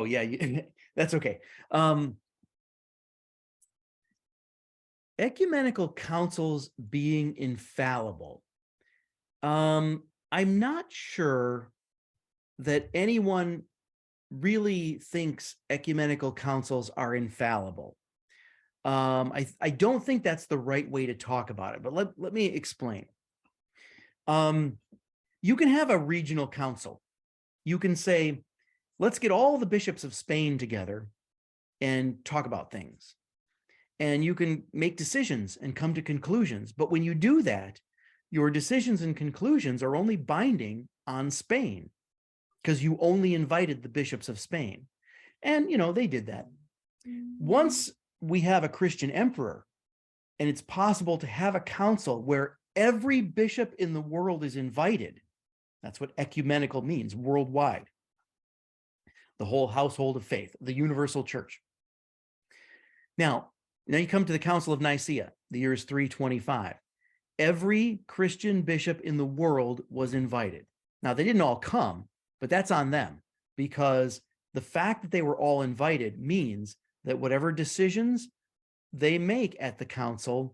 [SPEAKER 1] yeah, that's okay. Ecumenical councils being infallible. I'm not sure that anyone really thinks ecumenical councils are infallible. I don't think that's the right way to talk about it, but let me explain. You can have a regional council. You can say, let's get all the bishops of Spain together and talk about things. And you can make decisions and come to conclusions. But when you do that, your decisions and conclusions are only binding on Spain because you only invited the bishops of Spain. And, they did that. Once we have a Christian emperor, and it's possible to have a council where every bishop in the world is invited. That's what ecumenical means, worldwide. The whole household of faith, the universal church. Now you come to the Council of Nicaea, the year is 325. Every Christian bishop in the world was invited. Now, they didn't all come, but that's on them, because the fact that they were all invited means that whatever decisions they make at the council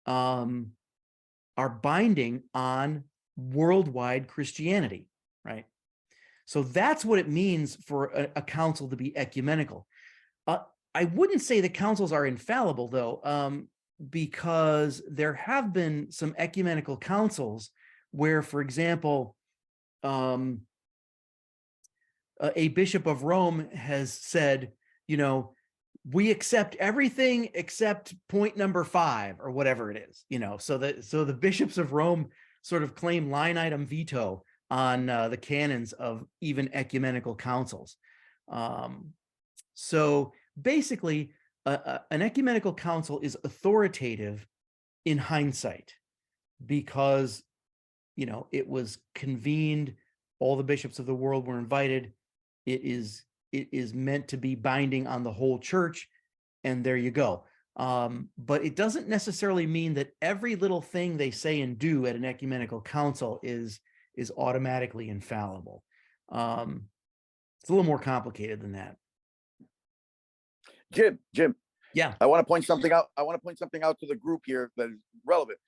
[SPEAKER 1] are binding on worldwide Christianity, right? So that's what it means for a council to be ecumenical. I wouldn't say the councils are infallible, though, because there have been some ecumenical councils where, for example, a bishop of Rome has said, you know, we accept everything except point number 5 or whatever it is, you know, so the bishops of Rome sort of claim line item veto on the canons of even ecumenical councils. So basically, an ecumenical council is authoritative in hindsight because, you know, it was convened, all the bishops of the world were invited. It is meant to be binding on the whole church, and there you go. But it doesn't necessarily mean that every little thing they say and do at an ecumenical council is automatically infallible. It's a little more complicated than that.
[SPEAKER 3] Jim,
[SPEAKER 1] Yeah.
[SPEAKER 3] I want to point something out. I want to point something out to the group here that is relevant.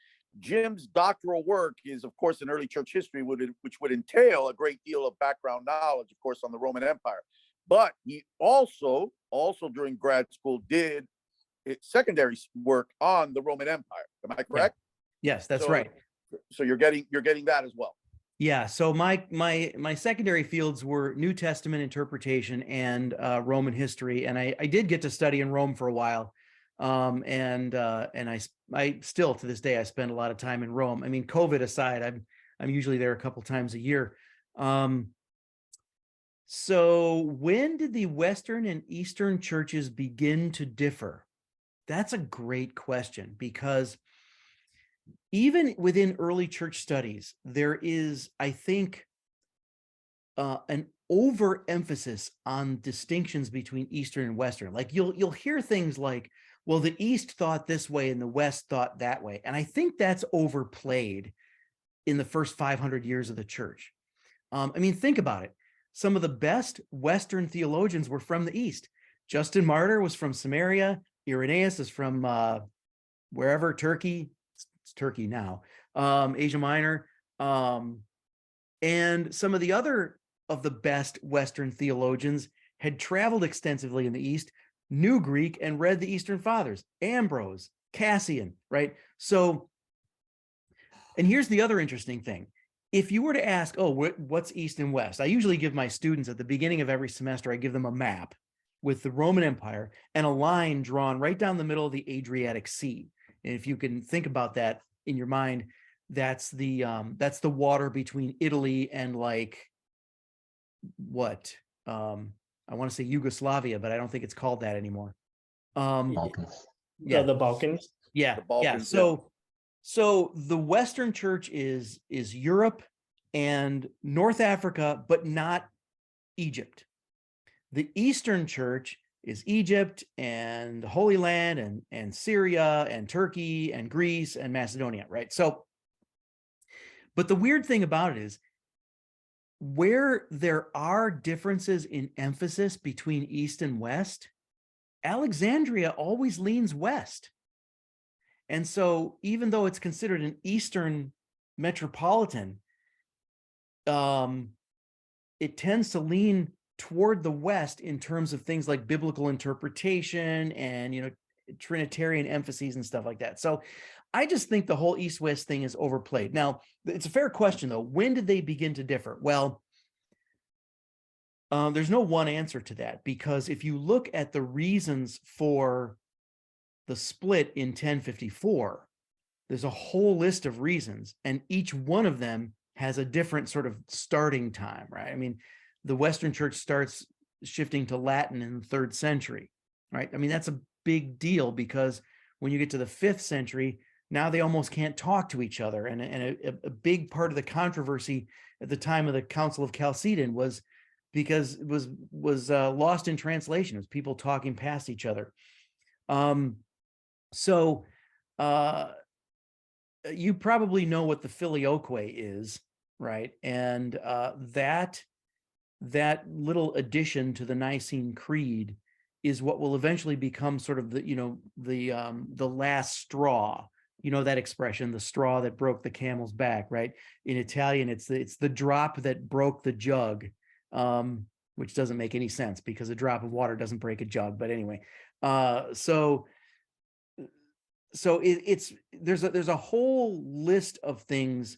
[SPEAKER 3] Jim's doctoral work is, of course, in early church history, which would entail a great deal of background knowledge, of course, on the Roman Empire. But he also during grad school did secondary work on the Roman Empire. Am I correct?
[SPEAKER 1] Yeah. Yes, that's
[SPEAKER 3] So-
[SPEAKER 1] right.
[SPEAKER 3] So you're getting that as well.
[SPEAKER 1] Yeah. So my secondary fields were New Testament interpretation and Roman history, and I did get to study in Rome for a while. And I still to this day I spend a lot of time in Rome. I mean, COVID aside, I'm usually there a couple times a year. So when did the Western and Eastern churches begin to differ? That's a great question, because even within early church studies, there is, I think, an overemphasis on distinctions between Eastern and Western. Like you'll hear things like, well, the East thought this way and the West thought that way. And I think that's overplayed in the first 500 years of the church. I mean, think about it. Some of the best Western theologians were from the East. Justin Martyr was from Samaria. Irenaeus is from wherever, Turkey. It's Turkey now, Asia Minor. And some of the other of the best Western theologians had traveled extensively in the East, knew Greek, and read the Eastern Fathers, Ambrose, Cassian, right? So, and here's the other interesting thing. If you were to ask, oh, what's East and West? I usually give my students at the beginning of every semester, I give them a map with the Roman Empire and a line drawn right down the middle of the Adriatic Sea. And if you can think about that in your mind, that's the water between Italy and like what? I want to say Yugoslavia, but I don't think it's called that anymore.
[SPEAKER 4] Balkans.
[SPEAKER 1] Yeah.
[SPEAKER 5] The Balkans.
[SPEAKER 1] Yeah.
[SPEAKER 3] The Balkans,
[SPEAKER 1] Yeah. So the Western Church is Europe and North Africa, but not Egypt. The Eastern Church is Egypt and the Holy Land and Syria and Turkey and Greece and Macedonia, right? So, but the weird thing about it is where there are differences in emphasis between East and West, Alexandria always leans west. And so even though it's considered an Eastern metropolitan, it tends to lean toward the West in terms of things like biblical interpretation and, you know, Trinitarian emphases and stuff like that. So I just think the whole East-West thing is overplayed. Now, it's a fair question, though. When did they begin to differ? Well, there's no one answer to that, because if you look at the reasons for the split in 1054, there's a whole list of reasons, and each one of them has a different sort of starting time, right? I mean, the Western Church starts shifting to Latin in the 3rd century, right? I mean, that's a big deal, because when you get to the 5th century, now they almost can't talk to each other. And a big part of the controversy at the time of the Council of Chalcedon was because it was lost in translation. It was people talking past each other. So you probably know what the filioque is, right? And that little addition to the Nicene Creed is what will eventually become sort of the last straw. You know that expression, the straw that broke the camel's back, right? In Italian, it's the drop that broke the jug, which doesn't make any sense because a drop of water doesn't break a jug. But anyway, so there's a whole list of things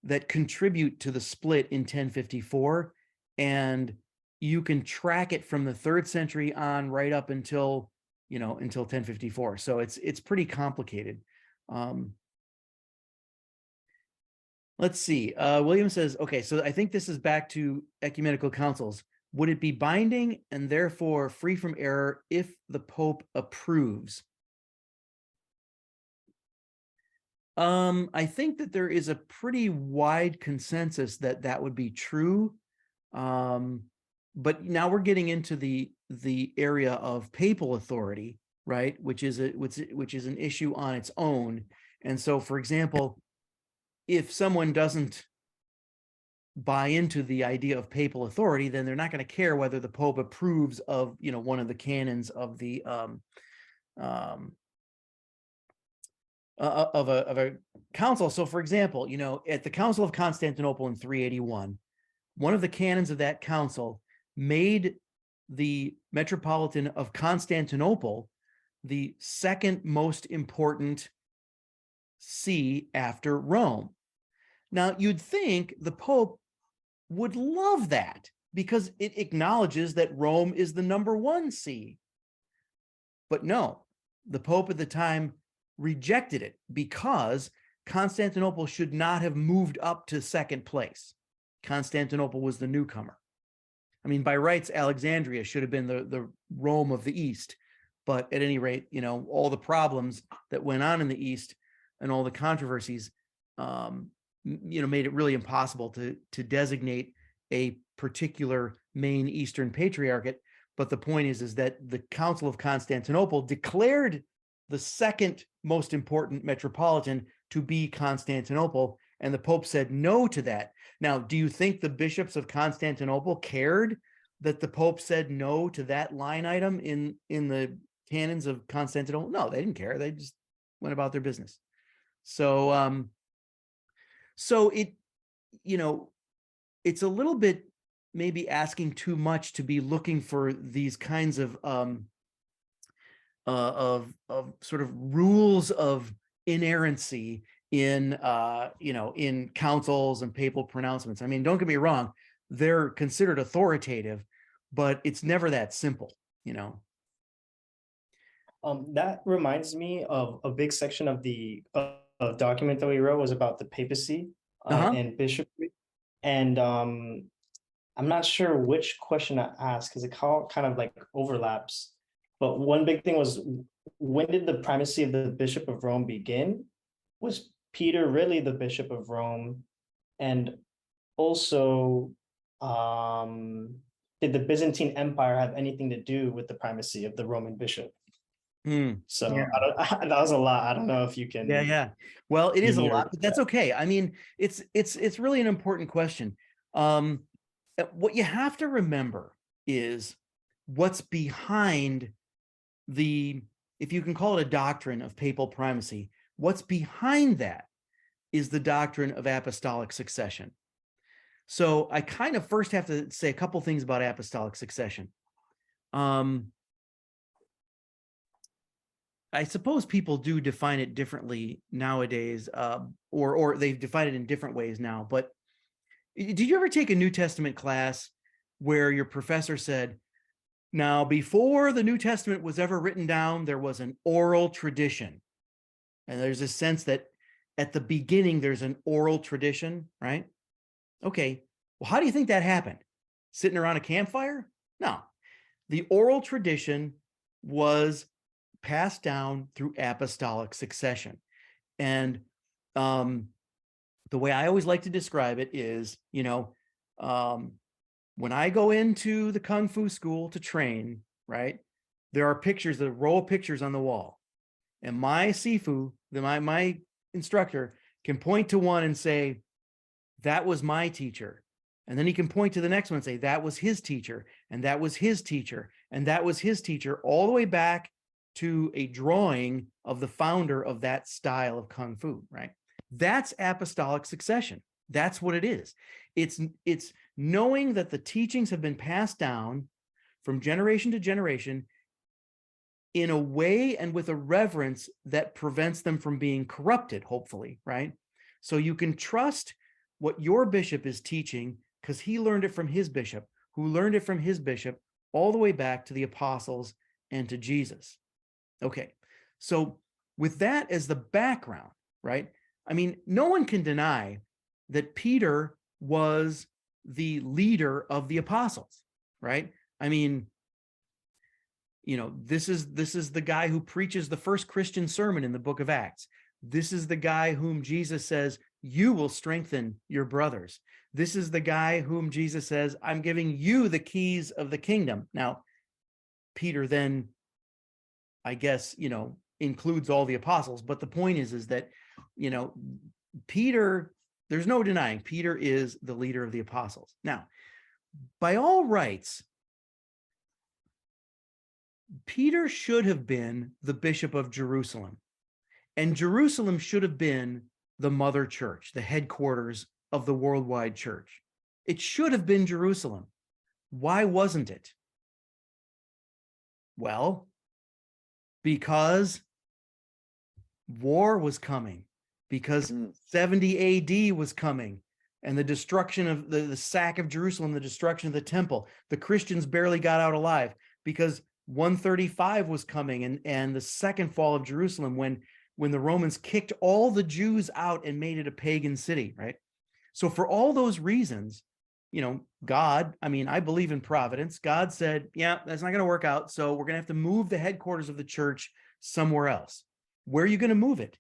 [SPEAKER 1] that contribute to the split in 1054, and you can track it from the 3rd century on right up until, until 1054. So it's pretty complicated. Let's see. William says, okay, so I think this is back to ecumenical councils. Would it be binding and therefore free from error if the Pope approves? I think that there is a pretty wide consensus that that would be true. But now we're getting into the area of papal authority, right? Which is an issue on its own. And so, for example, if someone doesn't buy into the idea of papal authority, then they're not going to care whether the Pope approves of, one of the canons of the of a council. So, for example, at the Council of Constantinople in 381, one of the canons of that council made the Metropolitan of Constantinople the 2nd most important see after Rome. Now, you'd think the Pope would love that because it acknowledges that Rome is the number 1 see. But no, the Pope at the time rejected it because Constantinople should not have moved up to 2nd place. Constantinople was the newcomer. I mean, by rights, Alexandria should have been the Rome of the East. But at any rate, all the problems that went on in the East and all the controversies, made it really impossible to designate a particular main Eastern patriarchate. But the point is that the Council of Constantinople declared the 2nd most important metropolitan to be Constantinople, and the Pope said no to that. Now, do you think the bishops of Constantinople cared that the Pope said no to that line item in the canons of Constantinople? No, they didn't care. They just went about their business. So, so it, it's a little bit maybe asking too much to be looking for these kinds of sort of rules of inerrancy in in councils and papal pronouncements. I mean, don't get me wrong, they're considered authoritative, but it's never that simple,
[SPEAKER 5] That reminds me of a big section of the document that we wrote was about the papacy and bishopry. And I'm not sure which question to ask because it kind of like overlaps. But one big thing was, when did the primacy of the Bishop of Rome begin? Was Peter really the Bishop of Rome? And also, did the Byzantine Empire have anything to do with the primacy of the Roman bishop? So
[SPEAKER 1] yeah.
[SPEAKER 5] that was a lot. I don't know if you can.
[SPEAKER 1] Yeah. Well, it is a lot, but that's okay. I mean, it's really an important question. What you have to remember is what's behind if you can call it a doctrine of papal primacy, what's behind that is the doctrine of apostolic succession. So I kind of first have to say a couple things about apostolic succession. I suppose people do define it differently nowadays, or they've defined it in different ways now. But did you ever take a New Testament class where your professor said, now, before the New Testament was ever written down, there was an oral tradition. And there's a sense that at the beginning, there's an oral tradition, right? Okay, well, how do you think that happened? Sitting around a campfire? No. The oral tradition was passed down through apostolic succession. And the way I always like to describe it is, when I go into the Kung Fu school to train, right, there are pictures, a row of pictures on the wall. And my Sifu, my instructor, can point to one and say, that was my teacher. And then he can point to the next one and say, that was his teacher, and that was his teacher, and that was his teacher, all the way back to a drawing of the founder of that style of Kung Fu, right? That's apostolic succession. That's what it is. It's knowing that the teachings have been passed down from generation to generation in a way and with a reverence that prevents them from being corrupted, hopefully, right? So you can trust what your bishop is teaching because he learned it from his bishop, who learned it from his bishop all the way back to the apostles and to Jesus. Okay, so with that as the background, right? I mean, no one can deny that Peter was the leader of the apostles, right? I mean, this is the guy who preaches the first Christian sermon in the book of Acts. This is the guy whom Jesus says, you will strengthen your brothers. This is the guy whom Jesus says, I'm giving you the keys of the kingdom. Now, Peter then, I guess, includes all the apostles, but the point is that, Peter, there's no denying Peter is the leader of the apostles. Now, by all rights, Peter should have been the bishop of Jerusalem, and Jerusalem should have been the mother church, the headquarters of the worldwide church. It should have been Jerusalem. Why wasn't it? Well, because war was coming, because 70 AD was coming, and the destruction of the sack of Jerusalem, the destruction of the temple. The Christians barely got out alive because 135 was coming, and the second fall of Jerusalem when the Romans kicked all the Jews out and made it a pagan city, right? So for all those reasons, God, I believe in providence. God said, yeah, that's not going to work out. So we're going to have to move the headquarters of the church somewhere else. Where are you going to move it?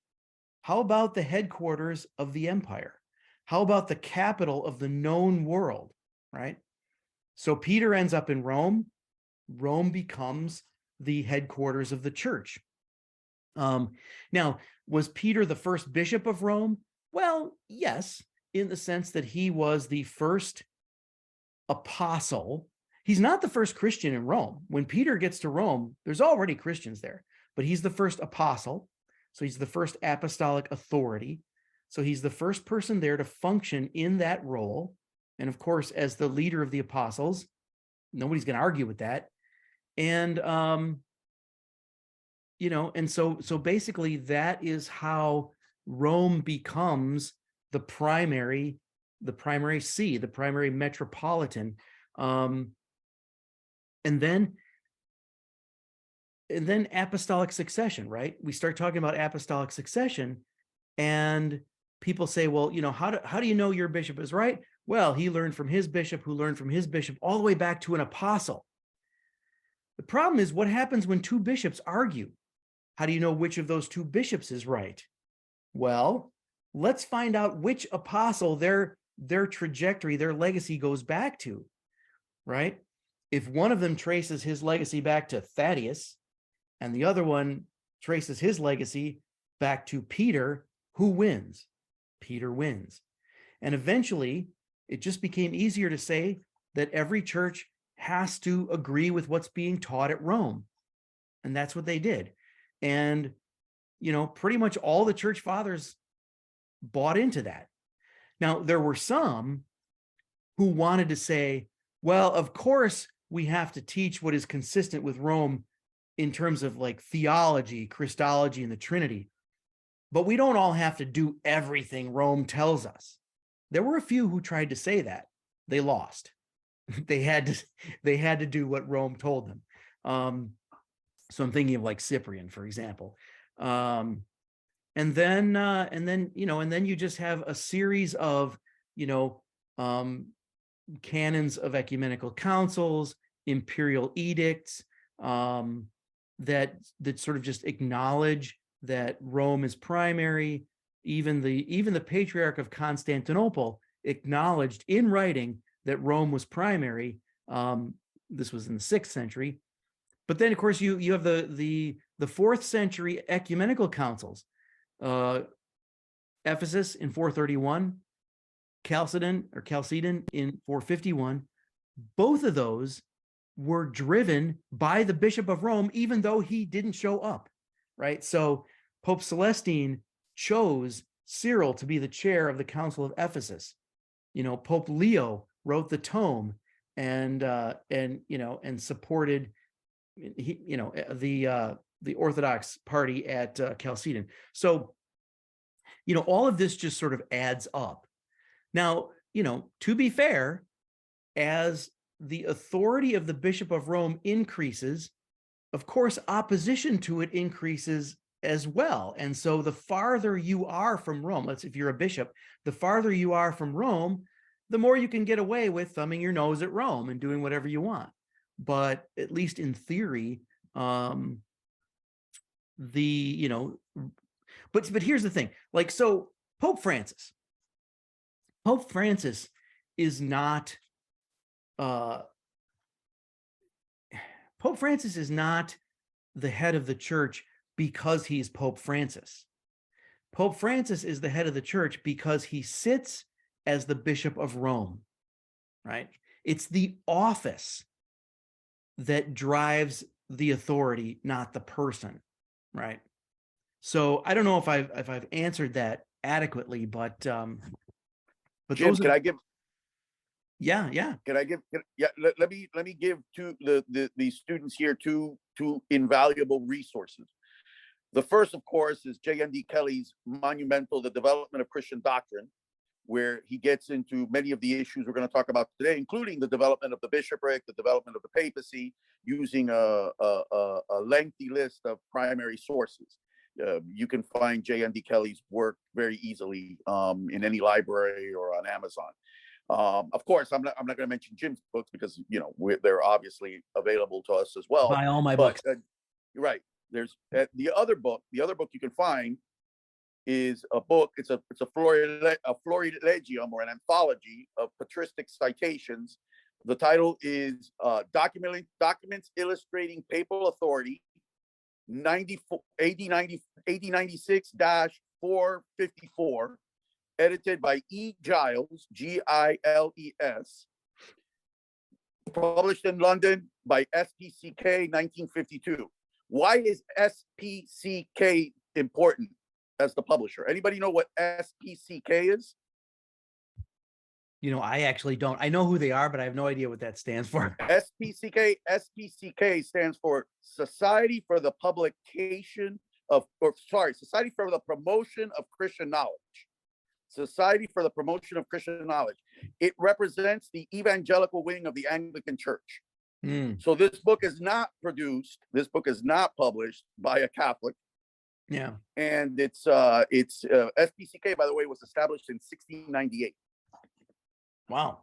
[SPEAKER 1] How about the headquarters of the empire? How about the capital of the known world, right? So Peter ends up in Rome. Rome becomes the headquarters of the church. Now, was Peter the first bishop of Rome? Well, yes, in the sense that he was the first apostle. He's not the first Christian in Rome. When Peter gets to Rome, there's already Christians there, but he's the first apostle. So he's the first apostolic authority. So he's the first person there to function in that role. And of course, as the leader of the apostles, nobody's going to argue with that. And, and so basically that is how Rome becomes the primary see, the primary metropolitan. And then apostolic succession, right? We start talking about apostolic succession, and people say, well, how do you know your bishop is right? Well, he learned from his bishop, who learned from his bishop, all the way back to an apostle. The problem is, what happens when two bishops argue? How do you know which of those two bishops is right? Well, let's find out which apostle their trajectory, their legacy goes back to, right? If one of them traces his legacy back to Thaddeus, and the other one traces his legacy back to Peter, who wins? Peter wins. And eventually, it just became easier to say that every church has to agree with what's being taught at Rome. And that's what they did. And, pretty much all the church fathers bought into that. Now, there were some who wanted to say, well, of course, we have to teach what is consistent with Rome in terms of like theology, Christology, and the Trinity. But we don't all have to do everything Rome tells us. There were a few who tried to say that. They lost. They had to do what Rome told them. So I'm thinking of like Cyprian, for example. And then you just have a series of, canons of ecumenical councils, imperial edicts, that sort of just acknowledge that Rome is primary. Even the Patriarch of Constantinople acknowledged in writing that Rome was primary. This was in the 6th century. But then, of course, you have the 4th century ecumenical councils. Ephesus in 431, Chalcedon in 451. Both of those were driven by the Bishop of Rome, even though he didn't show up, right? So Pope Celestine chose Cyril to be the chair of the Council of Ephesus. Pope Leo wrote the tome and supported the Orthodox party at Chalcedon. So, all of this just sort of adds up. Now, to be fair, as the authority of the Bishop of Rome increases, of course, opposition to it increases as well. And so the farther you are from Rome, if you're a bishop, the farther you are from Rome, the more you can get away with thumbing your nose at Rome and doing whatever you want. But at least in theory, but here's the thing, like, so Pope Francis is not, Pope Francis is not the head of the church because he's Pope Francis. Pope Francis is the head of the church because he sits as the Bishop of Rome, right? It's the office that drives the authority, not the person, right? So I don't know if I've answered that adequately, but
[SPEAKER 3] Jim,
[SPEAKER 1] those
[SPEAKER 3] can I give?
[SPEAKER 1] Yeah.
[SPEAKER 3] Let me give to the students here two invaluable resources. The first, of course, is J.N.D. Kelly's monumental The Development of Christian Doctrine, where he gets into many of the issues we're going to talk about today, including the development of the bishopric, the development of the papacy, using a lengthy list of primary sources. You can find J.N.D. Kelly's work very easily in any library or on Amazon. Of course, I'm not going to mention Jim's books because they're obviously available to us as well.
[SPEAKER 1] Buy all my books.
[SPEAKER 3] You're right. There's the other book you can find is a book. It's a florilegium, or an anthology of patristic citations. The title is Documents Illustrating Papal Authority, 8096-454, edited by E. Giles, Giles, published in London by SPCK 1952. Why is SPCK important as the publisher? Anybody know what SPCK is?
[SPEAKER 1] I actually don't. I know who they are, but I have no idea what that stands for.
[SPEAKER 3] SPCK stands for Society for the Society for the Promotion of Christian Knowledge. Society for the Promotion of Christian Knowledge. It represents the evangelical wing of the Anglican Church. So this book is not published by a Catholic.
[SPEAKER 1] Yeah.
[SPEAKER 3] And it's SPCK, by the way, was established in 1698.
[SPEAKER 1] Wow.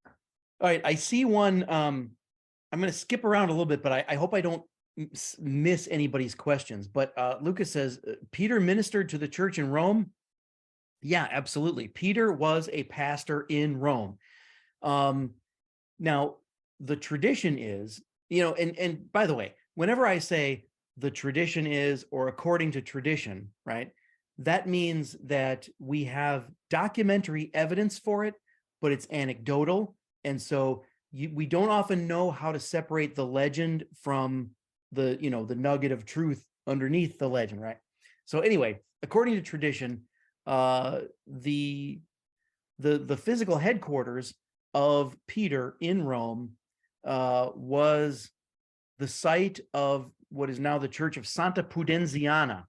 [SPEAKER 1] All right. I see one. I'm going to skip around a little bit, but I hope I don't miss anybody's questions. But Lucas says, Peter ministered to the church in Rome. Yeah, absolutely. Peter was a pastor in Rome. Now, the tradition is, and by the way, whenever I say the tradition is, or according to tradition, right, that means that we have documentary evidence for it, but it's anecdotal. And so we don't often know how to separate the legend from the nugget of truth underneath the legend, right? So anyway, according to tradition, the physical headquarters of Peter in Rome was the site of what is now the Church of Santa Pudenziana.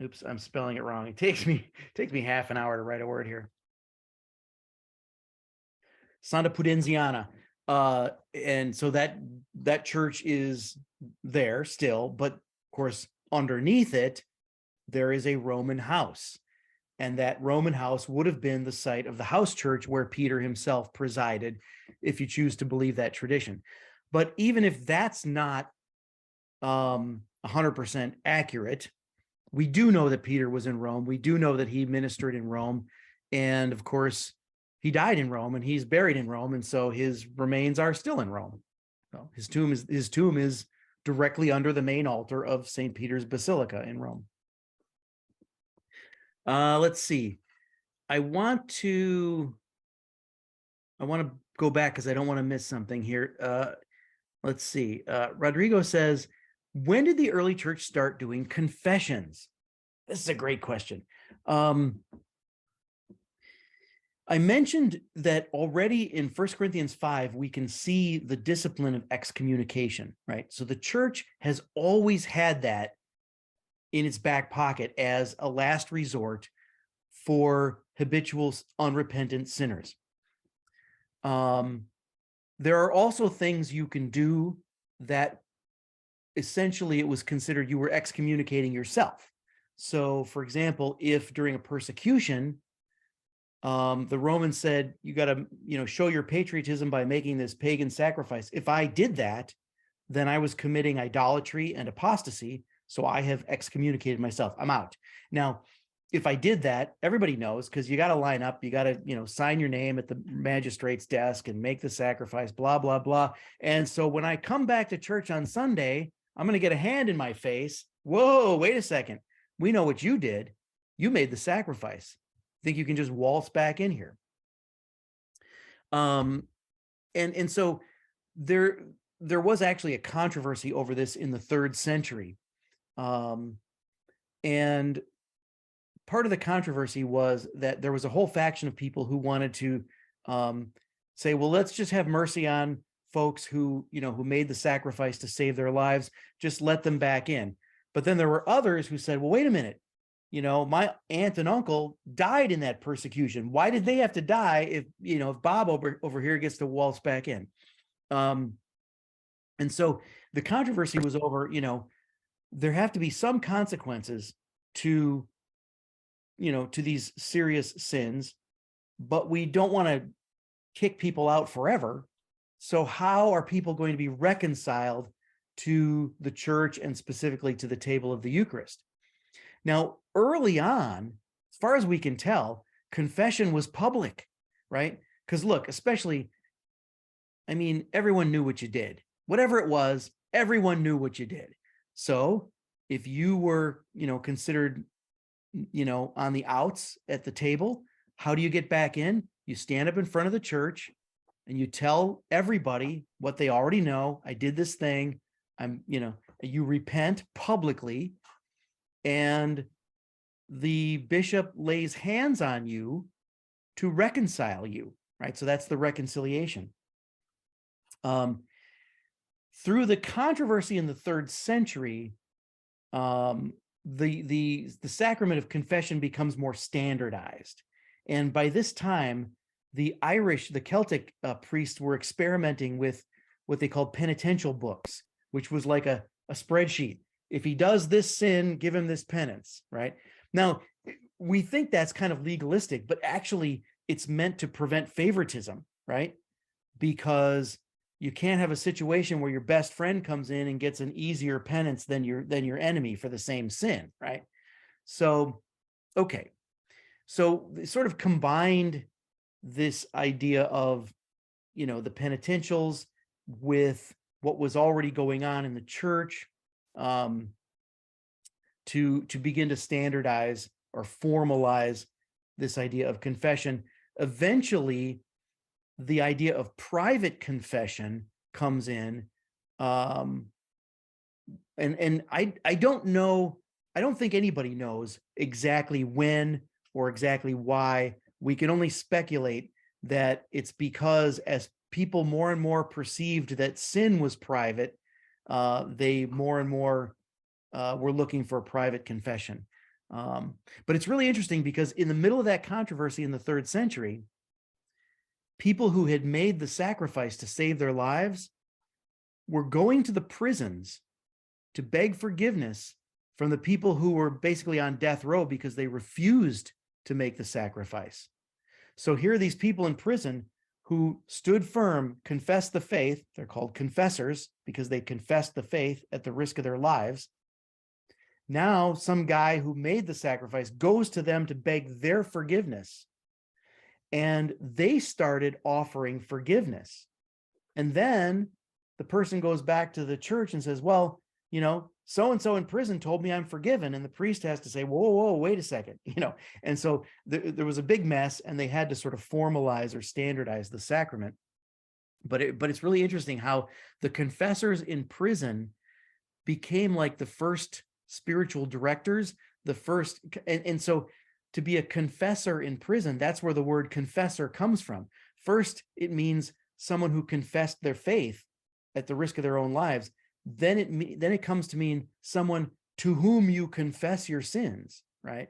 [SPEAKER 1] Oops, I'm spelling it wrong. It takes me half an hour to write a word here. Santa Pudenziana. And so that church is there still, but of course, underneath it, there is a Roman house. And that Roman house would have been the site of the house church where Peter himself presided, if you choose to believe that tradition. But even if that's not 100% accurate, we do know that Peter was in Rome. We do know that he ministered in Rome. And of course, he died in Rome and he's buried in Rome. And so his remains are still in Rome. So his tomb is directly under the main altar of St. Peter's Basilica in Rome. Let's see. I want to go back because I don't want to miss something here. Let's see. Rodrigo says, when did the early church start doing confessions? This is a great question. I mentioned that already in 1 Corinthians 5, we can see the discipline of excommunication, right? So the church has always had that in its back pocket as a last resort for habitual, unrepentant sinners. There are also things you can do that essentially it was considered you were excommunicating yourself. So, for example, if during a persecution, the Romans said, you got to, show your patriotism by making this pagan sacrifice. If I did that, then I was committing idolatry and apostasy. So I have excommunicated myself. I'm out. Now, if I did that, everybody knows, because you got to line up, you got to, sign your name at the magistrate's desk and make the sacrifice, blah, blah, blah. And so when I come back to church on Sunday, I'm going to get a hand in my face. Whoa, wait a second. We know what you did. You made the sacrifice. Think you can just waltz back in here. And so there was actually a controversy over this in the 3rd century. And part of the controversy was that there was a whole faction of people who wanted to say, well, let's just have mercy on folks who made the sacrifice to save their lives. Just let them back in. But then there were others who said, well, wait a minute. My aunt and uncle died in that persecution. Why did they have to die if Bob over here gets to waltz back in? And so the controversy was over, there have to be some consequences to these serious sins, but we don't want to kick people out forever. So how are people going to be reconciled to the church and specifically to the table of the Eucharist? Now, early on, as far as we can tell, confession was public, right? Because look, especially, everyone knew what you did. Whatever it was, everyone knew what you did. So if you were, considered, on the outs at the table, how do you get back in? You stand up in front of the church and you tell everybody what they already know. I did this thing. You repent publicly, and the bishop lays hands on you to reconcile you, right? So that's the reconciliation. Through the controversy in the 3rd century, the sacrament of confession becomes more standardized. And by this time, the Celtic priests were experimenting with what they called penitential books, which was like a spreadsheet. If he does this sin, give him this penance, right? Now, we think that's kind of legalistic, but actually it's meant to prevent favoritism, right? Because you can't have a situation where your best friend comes in and gets an easier penance than your enemy for the same sin, right? So, okay. So they sort of combined this idea of, the penitentials with what was already going on in the church, to begin to standardize or formalize this idea of confession. Eventually, the idea of private confession comes in. And I don't know, I don't think anybody knows exactly when or exactly why. We can only speculate that it's because as people more and more perceived that sin was private, they more and more were looking for a private confession. But it's really interesting because in the middle of that controversy in the 3rd century, people who had made the sacrifice to save their lives were going to the prisons to beg forgiveness from the people who were basically on death row because they refused to make the sacrifice. So here are these people in prison who stood firm, confessed the faith. They're called confessors because they confessed the faith at the risk of their lives. Now, some guy who made the sacrifice goes to them to beg their forgiveness. And they started offering forgiveness. And then the person goes back to the church and says, well, so-and-so in prison told me I'm forgiven. And the priest has to say, whoa, wait a second, And so there was a big mess, and they had to sort of formalize or standardize the sacrament. But it's really interesting how the confessors in prison became like the first spiritual directors, the first, and so to be a confessor in prison, that's where the word confessor comes from. First, it means someone who confessed their faith at the risk of their own lives. Then it comes to mean someone to whom you confess your sins, right?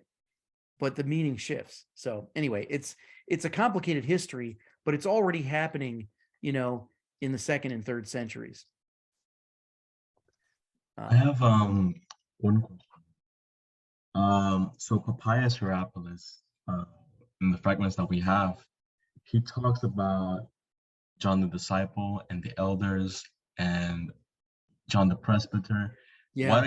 [SPEAKER 1] but the meaning shifts. So anyway, it's a complicated history, but it's already happening, you know, in the 2nd and 3rd centuries.
[SPEAKER 4] I have one question. So Papias Hierapolis, in the fragments that we have, he talks about John the disciple and the elders and John the presbyter.
[SPEAKER 1] Yeah.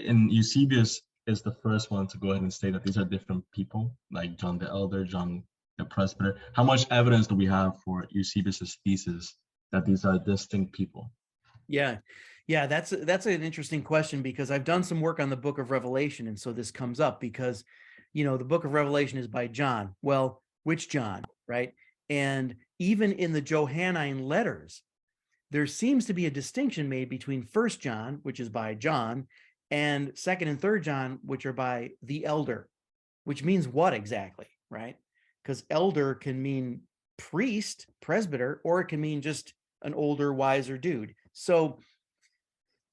[SPEAKER 4] And Eusebius is the first one to go ahead and say that these are different people, like John the elder, John the presbyter. How much evidence do we have for Eusebius's thesis that these are distinct people?
[SPEAKER 1] Yeah. Yeah, that's an interesting question, because I've done some work on the book of Revelation. And so this comes up because, you know, the book of Revelation is by John. Well, which John, right? And even in the Johannine letters, there seems to be a distinction made between 1st John, which is by John, and 2nd and 3rd John, which are by the elder, which means what exactly, right? Because elder can mean priest, presbyter, or it can mean just an older, wiser dude. So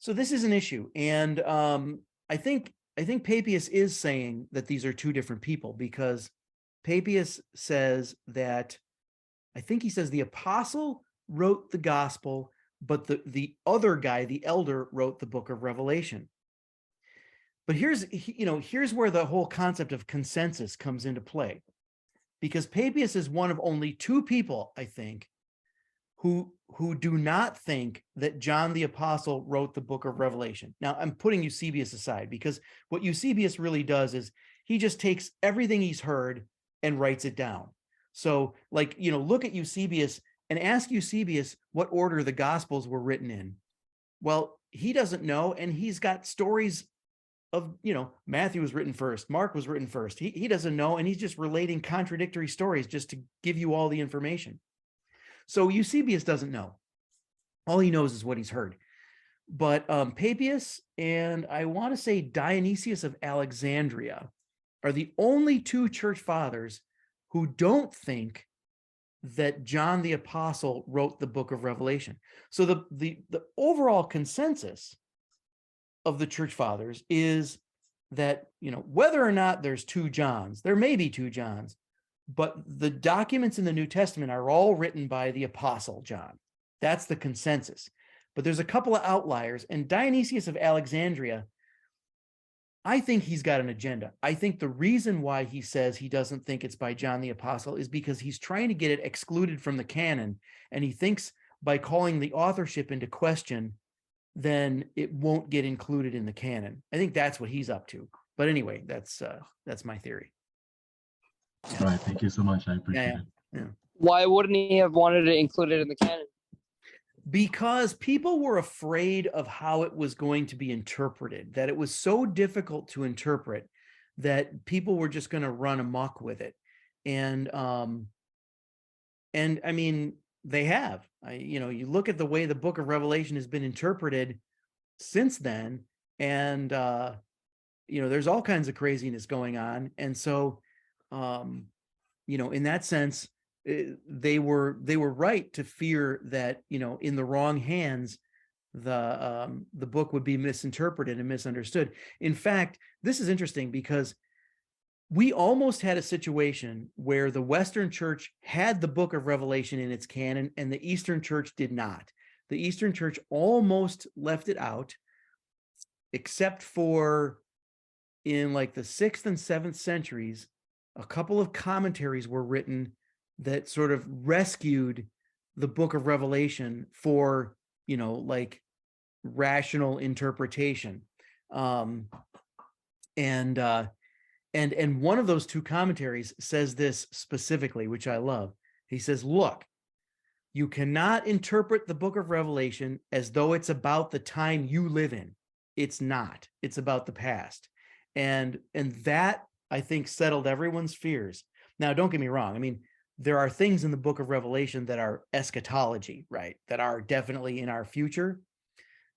[SPEAKER 1] this is an issue. And I think Papias is saying that these are two different people, because Papias says that, I think he says the apostle wrote the gospel, but the other guy, the elder, wrote the book of Revelation. But here's where the whole concept of consensus comes into play, because Papias is one of only 2 people, I think, who do not think that John the apostle wrote the book of Revelation. Now, I'm putting Eusebius aside, because what Eusebius really does is he just takes everything he's heard and writes it down. So, like, you know, look at Eusebius and ask Eusebius what order the Gospels were written in. Well, he doesn't know, and he's got stories of, you know, Matthew was written first, Mark was written first. He doesn't know, and he's just relating contradictory stories just to give you all the information. So Eusebius doesn't know. All he knows is what he's heard. But Papias and I want to say Dionysius of Alexandria are the only 2 church fathers who don't think that John the apostle wrote the book of Revelation. So the overall consensus of the church fathers is that, you know, whether or not there's 2 Johns, there may be 2 Johns, but the documents in the New Testament are all written by the apostle John. That's the consensus. But there's a couple of outliers, and Dionysius of Alexandria, I think he's got an agenda. I think the reason why he says he doesn't think it's by John the apostle is because he's trying to get it excluded from the canon, and he thinks by calling the authorship into question, then it won't get included in the canon. I think that's what he's up to. But anyway, that's my theory.
[SPEAKER 4] All right, thank you so much. I appreciate it.
[SPEAKER 1] Yeah.
[SPEAKER 2] Why wouldn't he have wanted it included in the canon?
[SPEAKER 1] Because people were afraid of how it was going to be interpreted, that it was so difficult to interpret that people were just going to run amok with it. And I mean, they have. You look at the way the book of Revelation has been interpreted since then, and there's all kinds of craziness going on. And so in that sense, they were right to fear that, in the wrong hands, the book would be misinterpreted and misunderstood. In fact, this is interesting because we almost had a situation where the Western Church had the book of Revelation in its canon and the Eastern Church did not. The Eastern Church almost left it out, except for in like the 6th and 7th centuries, a couple of commentaries were written that sort of rescued the book of Revelation for, like rational interpretation. And one of those 2 commentaries says this specifically, which I love. He says, look, you cannot interpret the book of Revelation as though it's about the time you live in. It's not. It's about the past. And that, I think, settled everyone's fears. Now, don't get me wrong. I mean, there are things in the book of Revelation that are eschatology, right? That are definitely in our future.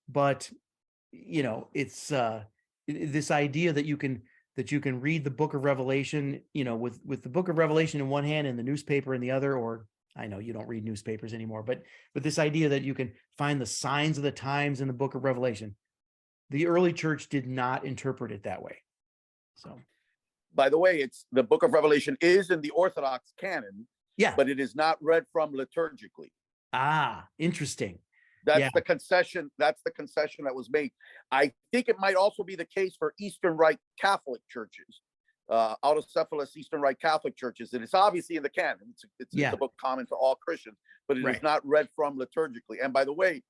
[SPEAKER 1] But, it's this idea that you can read the book of Revelation, with the book of Revelation in one hand and the newspaper in the other, or I know you don't read newspapers anymore, but this idea that you can find the signs of the times in the book of Revelation, the early church did not interpret it that way. So.
[SPEAKER 3] By the way, it's the book of Revelation is in the Orthodox canon,
[SPEAKER 1] Yeah.
[SPEAKER 3] but it is not read from liturgically.
[SPEAKER 1] Ah, interesting.
[SPEAKER 3] That's
[SPEAKER 1] Yeah.
[SPEAKER 3] the concession. That's the concession that was made. I think it might also be the case for Eastern Rite Catholic churches, autocephalous Eastern Rite Catholic churches. And it's obviously in the canon. It's a book common to all Christians, but it is not read from liturgically. And by the way,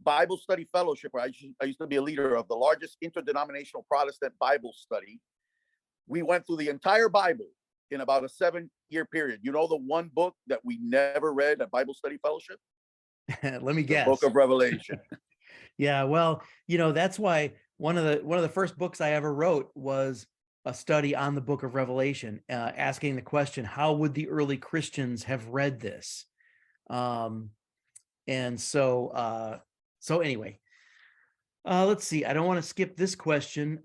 [SPEAKER 3] Bible Study Fellowship, where I used to be a leader of the largest interdenominational Protestant Bible study. We went through the entire Bible in about a 7-year period. You know, the one book that we never read at Bible Study Fellowship?
[SPEAKER 1] Let me guess.
[SPEAKER 3] The book of Revelation.
[SPEAKER 1] Yeah, well, that's why one of the first books I ever wrote was a study on the book of Revelation, asking the question, how would the early Christians have read this? And so anyway, let's see. I don't want to skip this question.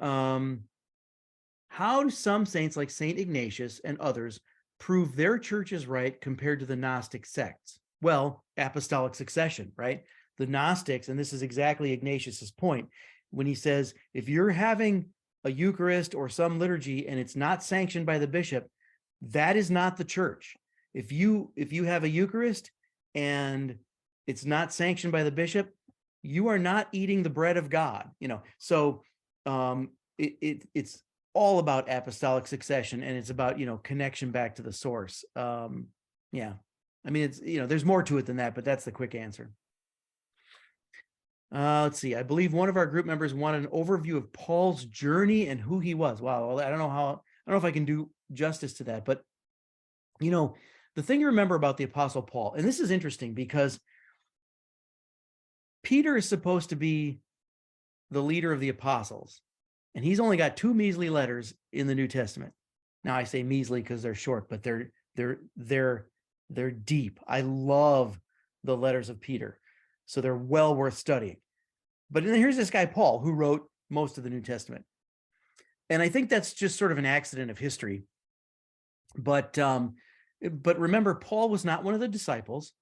[SPEAKER 1] How do some saints like Saint Ignatius and others prove their church is right compared to the Gnostic sects? Well, apostolic succession, right? The Gnostics, and this is exactly Ignatius's point, when he says, if you're having a Eucharist or some liturgy and it's not sanctioned by the bishop, that is not the church. If you have a Eucharist and it's not sanctioned by the bishop, you are not eating the bread of God. So it's all about apostolic succession, and it's about connection back to the source. Yeah, I mean, it's there's more to it than that, but that's the quick answer. Let's see. I believe one of our group members wanted an overview of Paul's journey and who he was. Wow, I don't know if I can do justice to that, but the thing to remember about the Apostle Paul, and this is interesting because Peter is supposed to be the leader of the apostles, and he's only got 2 measly letters in the New Testament. Now I say measly because they're short, but they're deep. I love the letters of Peter, so they're well worth studying. But then here's this guy Paul, who wrote most of the New Testament, and I think that's just sort of an accident of history. But remember, Paul was not one of the disciples.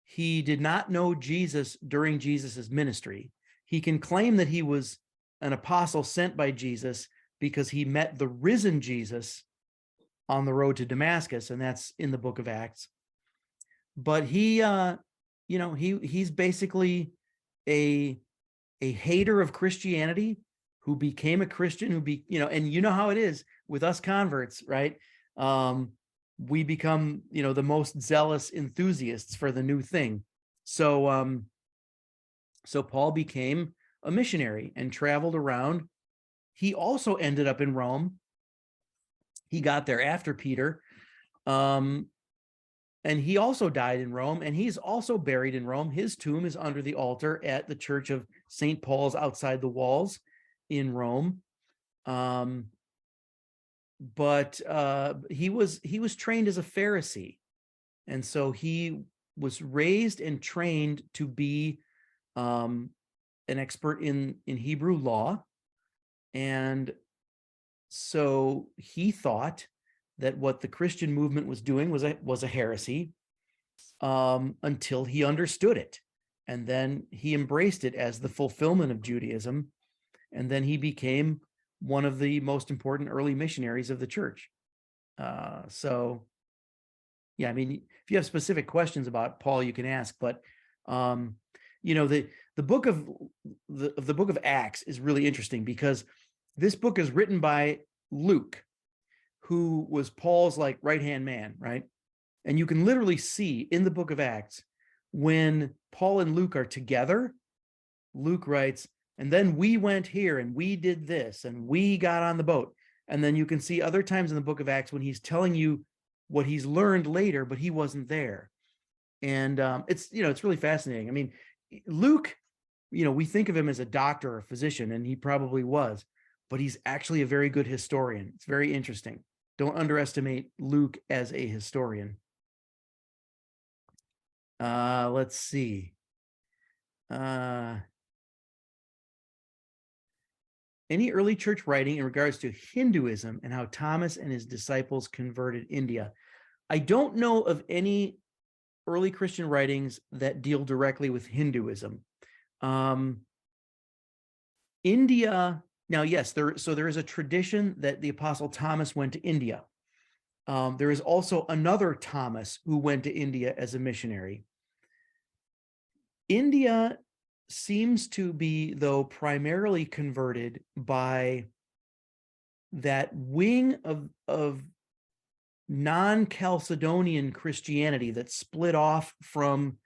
[SPEAKER 1] He did not know Jesus during Jesus's ministry. He can claim that he was an apostle sent by Jesus because he met the risen Jesus on the road to Damascus, and that's in the book of Acts. But he's basically a hater of Christianity who became a Christian, and you know how it is with us converts, right? We become, the most zealous enthusiasts for the new thing. So Paul became a missionary and traveled around. He also ended up in Rome. He got there after Peter. And he also died in Rome, and he's also buried in Rome. His tomb is under the altar at the Church of St. Paul's outside the walls in Rome. But he was trained as a Pharisee, and so he was raised and trained to be an expert in Hebrew law, and so he thought that what the Christian movement was doing was a heresy, until he understood it, and then he embraced it as the fulfillment of Judaism, and then he became one of the most important early missionaries of the church. So, yeah, I mean, if you have specific questions about Paul, you can ask. But the book of the book of Acts is really interesting because this book is written by Luke, who was Paul's right-hand man, right? And you can literally see in the book of Acts when Paul and Luke are together, Luke writes, and then we went here and we did this and we got on the boat. And then you can see other times in the book of Acts when he's telling you what he's learned later, but he wasn't there. And it's really fascinating. I mean, Luke, we think of him as a doctor or a physician, and he probably was, but he's actually a very good historian. It's very interesting. Don't underestimate Luke as a historian. Let's see. Any early church writing in regards to Hinduism and how Thomas and his disciples converted India? I don't know of any early Christian writings that deal directly with Hinduism. India Now, yes, there is a tradition that the Apostle Thomas went to India. There is also another Thomas who went to India as a missionary. India seems to be, though, primarily converted by that wing of non-Chalcedonian Christianity that split off from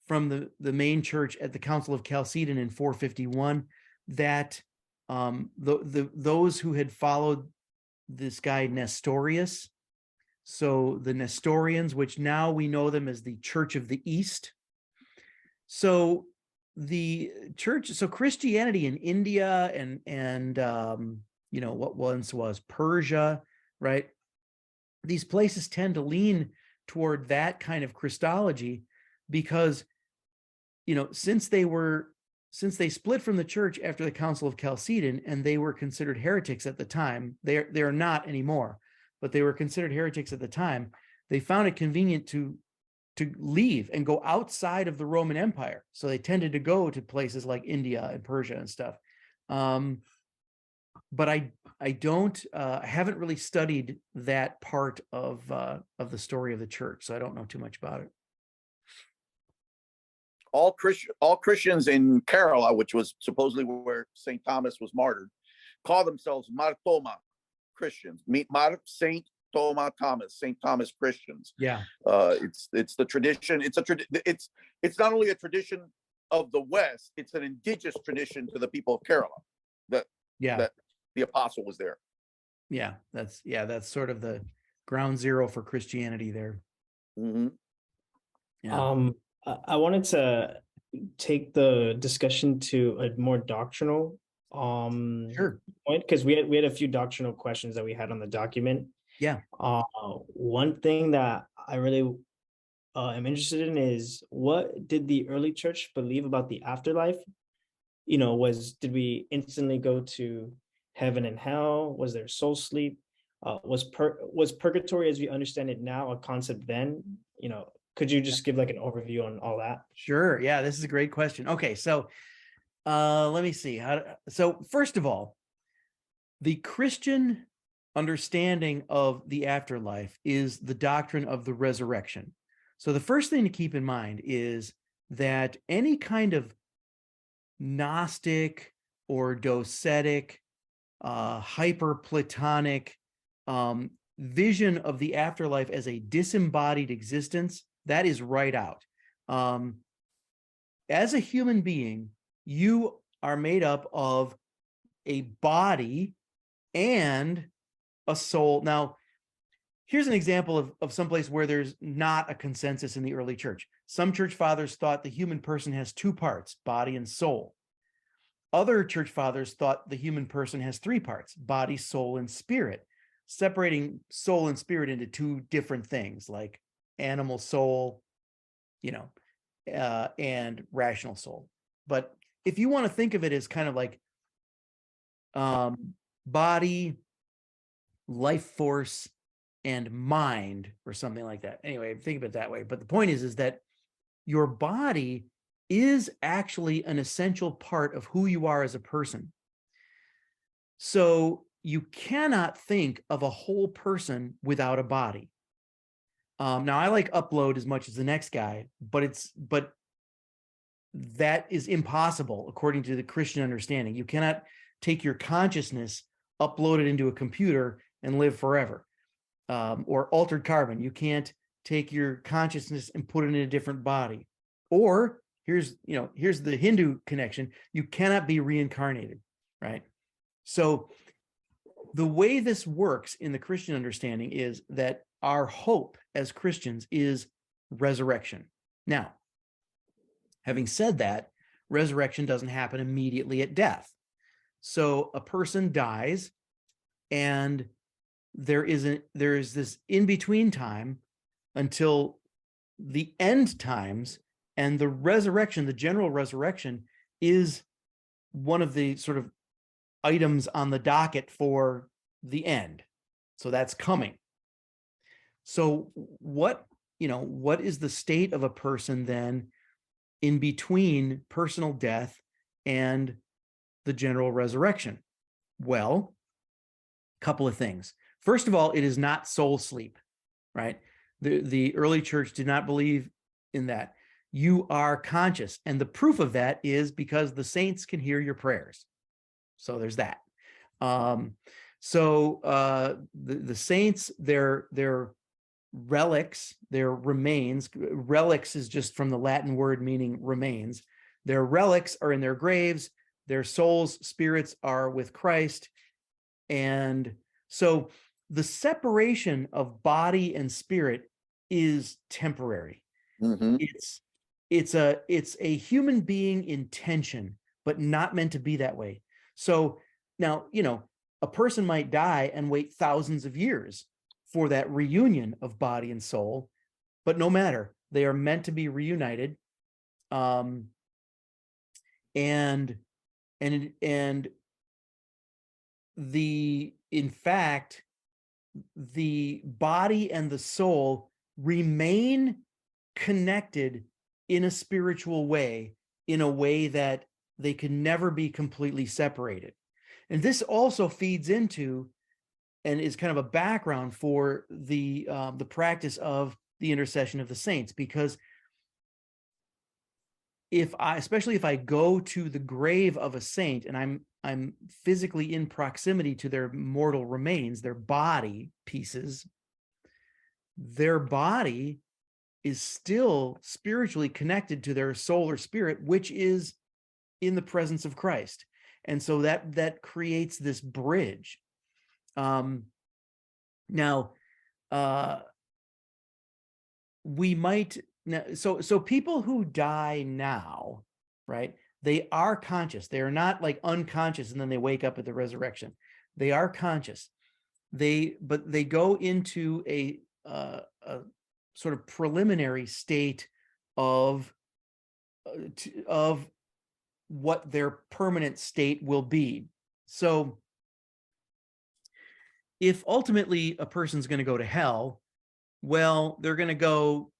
[SPEAKER 1] the main church at the Council of Chalcedon in 451, that those who had followed this guy Nestorius, so the Nestorians, which now we know them as the Church of the East. So the church, so Christianity in India and what once was Persia, right? These places tend to lean toward that kind of Christology because, since they split from the church after the Council of Chalcedon and they were considered heretics at the time, they are not anymore, but they were considered heretics at the time. They found it convenient to leave and go outside of the Roman Empire. So they tended to go to places like India and Persia and stuff. But I haven't really studied that part of the story of the church, so I don't know too much about it.
[SPEAKER 3] All Christians in Kerala, which was supposedly where St. Thomas was martyred, call themselves Martoma Christians. Saint Thomas Christians.
[SPEAKER 1] Yeah.
[SPEAKER 3] It's the tradition. It's not only a tradition of the West, it's an indigenous tradition to the people of Kerala that the apostle was there.
[SPEAKER 1] Yeah, that's sort of the ground zero for Christianity there.
[SPEAKER 3] Mm-hmm.
[SPEAKER 1] Yeah.
[SPEAKER 5] I wanted to take the discussion to a more doctrinal
[SPEAKER 1] Sure.
[SPEAKER 5] point, because we had a few doctrinal questions that we had on the document.
[SPEAKER 1] Yeah.
[SPEAKER 5] One thing that I really am interested in is, what did the early church believe about the afterlife? Did we instantly go to heaven and hell? Was there soul sleep? Was purgatory as we understand it now a concept then? Could you just give like an overview on all that?
[SPEAKER 1] Sure. Yeah, this is a great question. Okay, so let me see. So first of all, the Christian understanding of the afterlife is the doctrine of the resurrection. So the first thing to keep in mind is that any kind of Gnostic or docetic, hyper-Platonic vision of the afterlife as a disembodied existence, that is right out. As a human being, you are made up of a body and a soul. Now, here's an example of someplace where there's not a consensus in the early church. Some church fathers thought the human person has two parts, body and soul. Other church fathers thought the human person has three parts, body, soul, and spirit, separating soul and spirit into two different things, like animal soul, and rational soul. But if you want to think of it as kind of like body, life force, and mind, or something like that. Anyway, think of it that way. But the point is that your body is actually an essential part of who you are as a person. So you cannot think of a whole person without a body. Now I like upload as much as the next guy, but that is impossible according to the Christian understanding. You cannot take your consciousness, upload it into a computer, and live forever. Or altered carbon. You can't take your consciousness and put it in a different body. Or here's the Hindu connection. You cannot be reincarnated, right? So the way this works in the Christian understanding is that our hope as Christians is resurrection. Now, having said that, resurrection doesn't happen immediately at death. So a person dies, and there is this in-between time until the end times, and the resurrection, the general resurrection, is one of the sort of items on the docket for the end. So that's coming. So what is the state of a person then in between personal death and the general resurrection? Well, a couple of things. First of all, it is not soul sleep, right? The early church did not believe in that. You are conscious. And the proof of that is because the saints can hear your prayers. So there's that. The saints, their relics, their remains, relics is just from the Latin word meaning remains. Their relics are in their graves. Their souls, spirits are with Christ. And so the separation of body and spirit is temporary.
[SPEAKER 3] Mhm.
[SPEAKER 1] It's a human being intention, but not meant to be that way. So now, a person might die and wait thousands of years for that reunion of body and soul, but no matter, they are meant to be reunited. In fact, the body and the soul remain connected in a spiritual way, in a way that they can never be completely separated. And this also feeds into and is kind of a background for the practice of the intercession of the saints, because especially if I go to the grave of a saint and I'm physically in proximity to their mortal remains, their body pieces, their body is still spiritually connected to their soul or spirit, which is in the presence of Christ. And so that creates this bridge. So people who die now, right? They are conscious. They are not like unconscious and then they wake up at the resurrection. They are conscious. But they go into a sort of preliminary state of what their permanent state will be. So if ultimately a person's going to go to hell, well, they're going to go,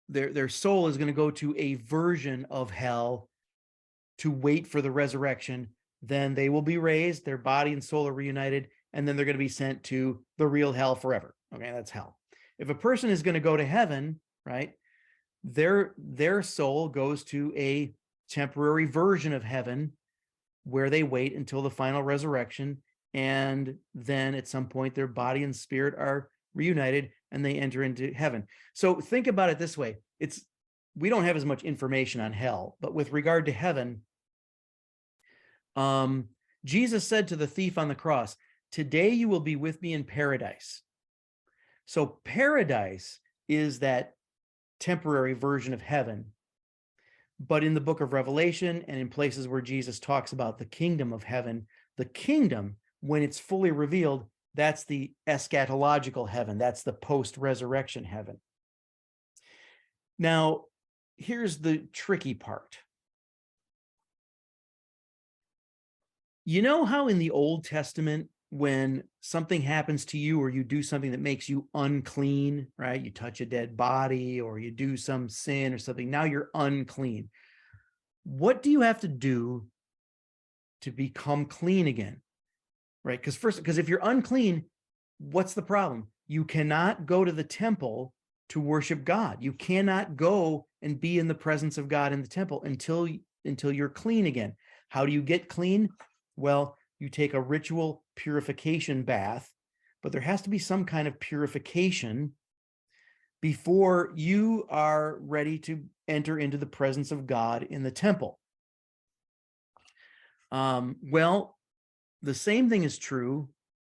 [SPEAKER 1] their soul is going to go to a version of hell to wait for the resurrection. Then they will be raised, their body and soul are reunited, and then they're going to be sent to the real hell forever. Okay, that's hell. If a person is going to go to heaven, right, their soul goes to a temporary version of heaven where they wait until the final resurrection, and then at some point their body and spirit are reunited and they enter into heaven. So think about it this way. We don't have as much information on hell, but with regard to heaven, Jesus said to the thief on the cross, "Today you will be with me in paradise." So paradise is that temporary version of heaven. But in the book of Revelation and in places where Jesus talks about the kingdom of heaven, the kingdom, when it's fully revealed, that's the eschatological heaven. That's the post-resurrection heaven. Now, here's the tricky part. You know how in the Old Testament, when something happens to you or you do something that makes you unclean, right? You touch a dead body or you do some sin or something, now you're unclean. What do you have to do to become clean again? Right? Because if you're unclean, what's the problem? You cannot go to the temple to worship God. You cannot go and be in the presence of God in the temple until you're clean again. How do you get clean? Well, you take a ritual purification bath, but there has to be some kind of purification before you are ready to enter into the presence of God in the temple. Well, the same thing is true,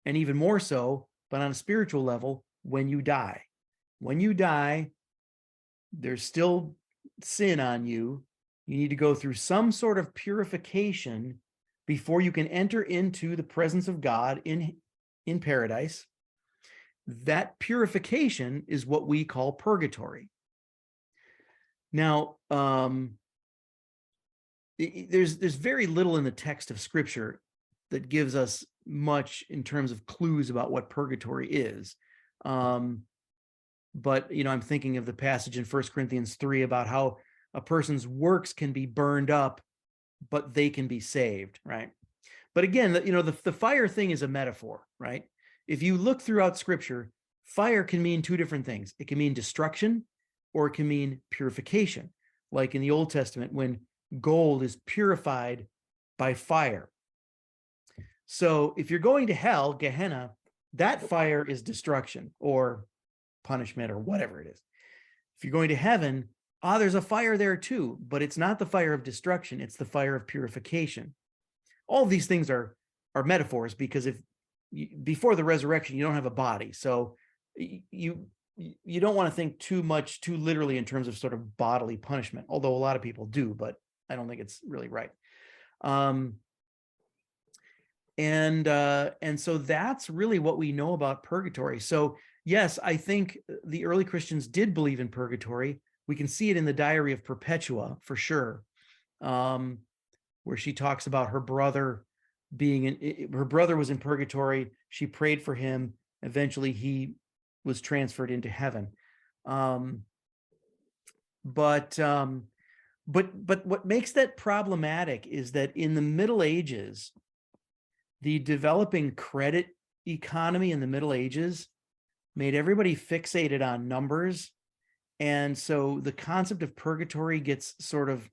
[SPEAKER 1] and even more so, but on a spiritual level, when you die. When you die, there's still sin on you. You need to go through some sort of purification before you can enter into the presence of God in paradise. That purification is what we call purgatory. Now, there's very little in the text of Scripture that gives us much in terms of clues about what purgatory is. But, I'm thinking of the passage in 1 Corinthians 3 about how a person's works can be burned up, but they can be saved, right? But again, the fire thing is a metaphor, right? If you look throughout scripture, fire can mean two different things. It can mean destruction, or it can mean purification. Like in the Old Testament, when gold is purified by fire. So if you're going to hell, Gehenna, that fire is destruction or punishment or whatever it is. If you're going to heaven, there's a fire there too, but it's not the fire of destruction. It's the fire of purification. All of these things are metaphors, because before the resurrection, you don't have a body. So you don't want to think too literally in terms of sort of bodily punishment, although a lot of people do, but I don't think it's really right. And so that's really what we know about purgatory. So yes, I think the early Christians did believe in purgatory. We can see it in the Diary of Perpetua for sure, where she talks about her brother her brother was in purgatory. She prayed for him. Eventually, he was transferred into heaven. But what makes that problematic is that in the Middle Ages, the developing credit economy in the Middle Ages made everybody fixated on numbers. And so the concept of purgatory gets sort of,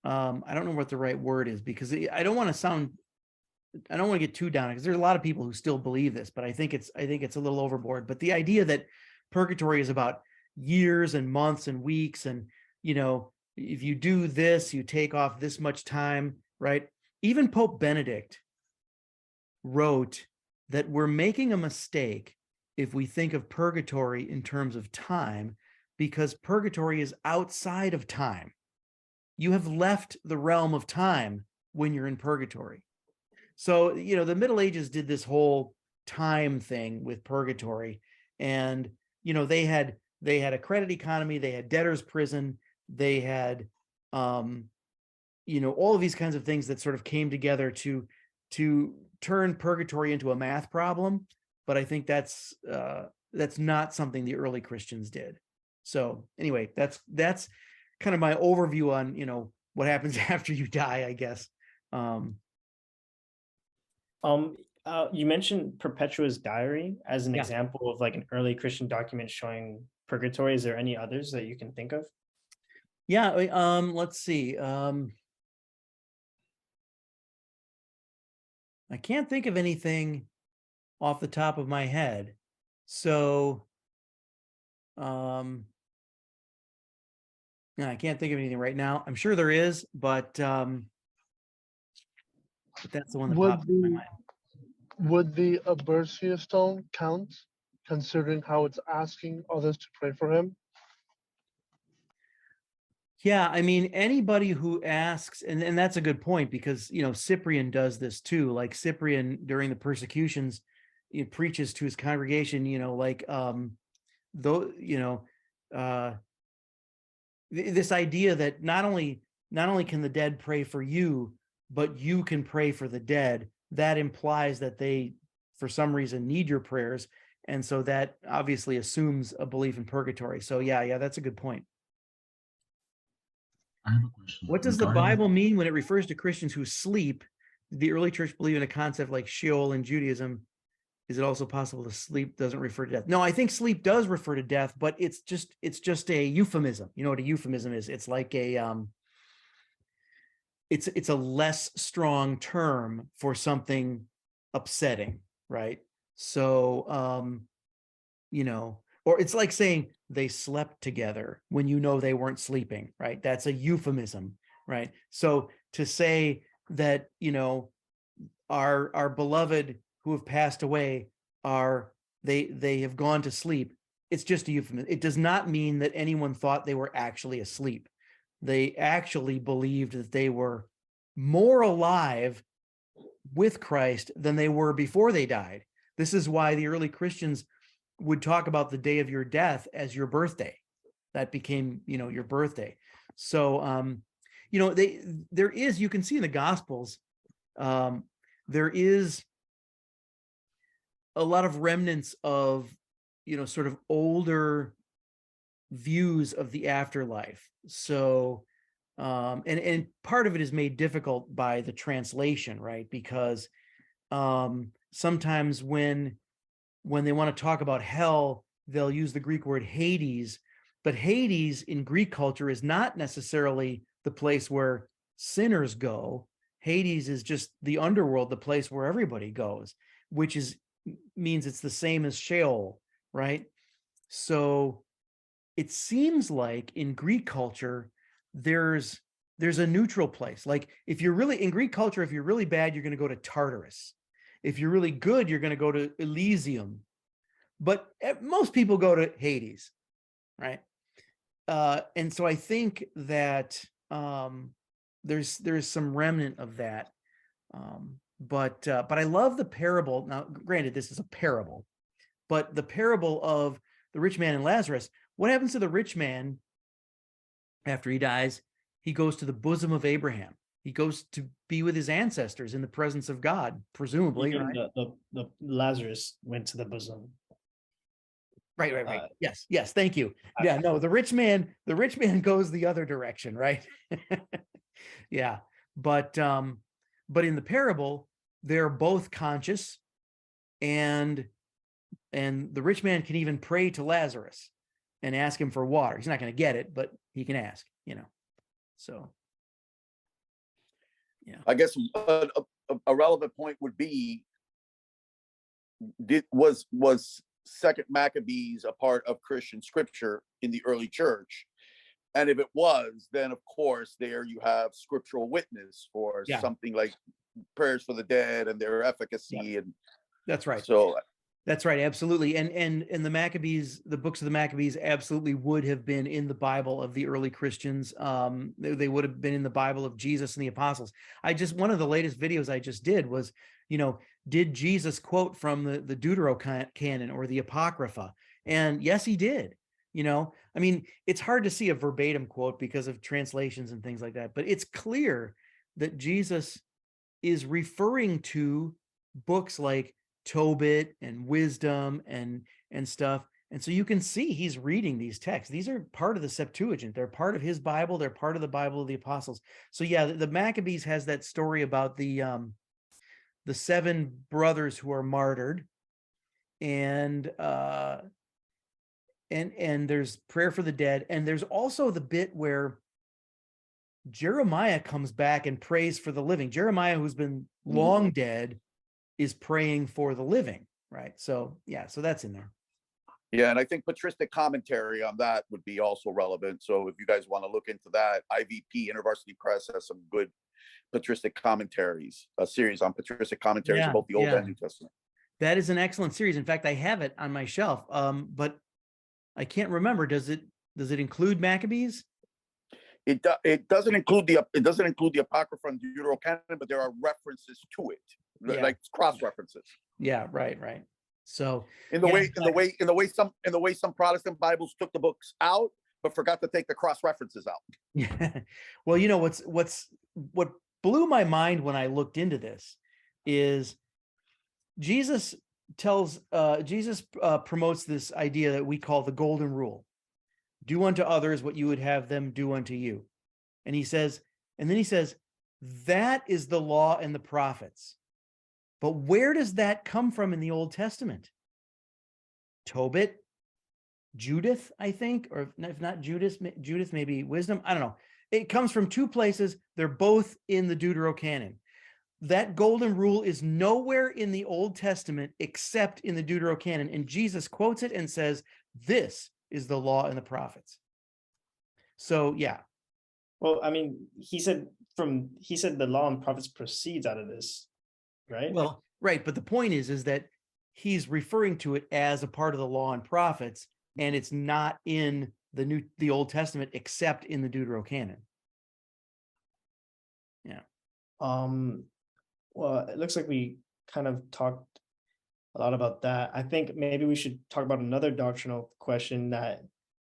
[SPEAKER 1] I don't know what the right word is, because I don't want to get too down, because there's a lot of people who still believe this, but I think it's a little overboard. But the idea that purgatory is about years and months and weeks, and if you do this, you take off this much time, right? Even Pope Benedict wrote that we're making a mistake if we think of purgatory in terms of time, because purgatory is outside of time. You have left the realm of time when you're in purgatory. So, the Middle Ages did this whole time thing with purgatory, and, they had a credit economy, they had debtor's prison, they had, all of these kinds of things that sort of came together to turn purgatory into a math problem. But I think that's not something the early Christians did. So anyway, that's kind of my overview on, what happens after you die, I guess.
[SPEAKER 5] You mentioned Perpetua's diary as an
[SPEAKER 1] Yeah.
[SPEAKER 5] example of like an early Christian document showing purgatory. Is there any others that you can think of?
[SPEAKER 1] Yeah. Let's see. I can't think of anything off the top of my head. So, no, I can't think of anything right now. I'm sure there is, but that's the one that popped in my mind.
[SPEAKER 6] Would the Abersia stone count, considering how it's asking others to pray for him?
[SPEAKER 1] Yeah, I mean, anybody who asks, and that's a good point, because Cyprian does this too. Like Cyprian during the persecutions, he preaches to his congregation, this idea that not only can the dead pray for you, but you can pray for the dead. That implies that they, for some reason, need your prayers, and so that obviously assumes a belief in purgatory. So yeah, that's a good point.
[SPEAKER 4] I have a question.
[SPEAKER 1] What does the Bible mean when it refers to Christians who sleep? Did the early church believe in a concept like Sheol in Judaism? Is it also possible to sleep doesn't refer to death? No, I think sleep does refer to death, but it's just a euphemism. You know what a euphemism is? It's like it's a less strong term for something upsetting, right? So, or it's like saying they slept together when they weren't sleeping, right? That's a euphemism, right? So to say that, our beloved who have passed away they have gone to sleep, it's just a euphemism. It does not mean that anyone thought they were actually asleep. They actually believed that they were more alive with Christ than they were before they died. This is why the early Christians would talk about the day of your death as your birthday. That became, your birthday. So, there is, you can see in the Gospels, there is a lot of remnants of, sort of older views of the afterlife. So, And part of it is made difficult by the translation, right? Because sometimes when they want to talk about hell, they'll use the Greek word Hades, but Hades in Greek culture is not necessarily the place where sinners go. Hades is just the underworld, the place where everybody goes, which means it's the same as Sheol, right? So it seems like in Greek culture, there's a neutral place. Like if you're really in Greek culture, if you're really bad, you're going to go to Tartarus. If you're really good, you're going to go to Elysium. But most people go to Hades, right? And so I think that there's some remnant of that. But I love the parable. Now, granted, this is a parable, but the parable of the rich man and Lazarus. What happens to the rich man after he dies? He goes to the bosom of Abraham. He goes to be with his ancestors in the presence of God, presumably.
[SPEAKER 5] Even
[SPEAKER 1] Right?
[SPEAKER 5] the Lazarus went to the bosom.
[SPEAKER 1] Right. Yes. Thank you. Yeah, no, the rich man goes the other direction, right? Yeah. But in the parable, they're both conscious, and the rich man can even pray to Lazarus and ask him for water. He's not going to get it, but he can ask, So yeah.
[SPEAKER 3] I guess a relevant point would be, was Second Maccabees a part of Christian scripture in the early church? And if it was, then of course there you have scriptural witness for something like prayers for the dead and their efficacy. And
[SPEAKER 1] that's right.
[SPEAKER 3] So
[SPEAKER 1] that's right, absolutely. And the Maccabees, the books of the Maccabees absolutely would have been in the Bible of the early Christians. They would have been in the Bible of Jesus and the apostles. One of the latest videos I just did was, did Jesus quote from the Deuterocanon or the Apocrypha? And yes, he did. I mean, it's hard to see a verbatim quote because of translations and things like that, but it's clear that Jesus is referring to books like Tobit and Wisdom and stuff. And so you can see he's reading these texts. These are part of the Septuagint. They're part of his Bible. They're part of the Bible of the apostles. So yeah, the Maccabees has that story about the 7 brothers who are martyred, and there's prayer for the dead. And there's also the bit where Jeremiah comes back and prays for the living. Jeremiah, who's been long dead, is praying for the living, right? So yeah, so that's in there.
[SPEAKER 3] Yeah, and I think patristic commentary on that would be also relevant. So if you guys want to look into that, IVP, InterVarsity Press, has some good patristic commentaries, a series on patristic commentaries of both the Old and New Testament.
[SPEAKER 1] That is an excellent series. In fact, I have it on my shelf, but I can't remember. Does it include Maccabees?
[SPEAKER 3] It doesn't include the Apocrypha and Deuterocanon, but there are references to it, like cross references.
[SPEAKER 1] Yeah, right. So
[SPEAKER 3] in the way some Protestant Bibles took the books out, but forgot to take the cross references out.
[SPEAKER 1] Yeah. Well, what blew my mind when I looked into this is Jesus promotes this idea that we call the golden rule. Do unto others what you would have them do unto you. And then he says, that is the law and the prophets. But where does that come from in the Old Testament? Tobit, Judith, I think, or if not Judith, maybe Wisdom. I don't know. It comes from 2 places. They're both in the Deuterocanon. That golden rule is nowhere in the Old Testament except in the Deuterocanon. And Jesus quotes it and says, this is the law and the prophets. So, yeah.
[SPEAKER 5] Well, I mean, he said the law and prophets proceeds out of this, right?
[SPEAKER 1] Well, right. But the point is that he's referring to it as a part of the law and prophets, and it's not in the Old Testament except in the Deuterocanon. Yeah.
[SPEAKER 5] Well, it looks like we kind of talked a lot about that. I think maybe we should talk about another doctrinal question that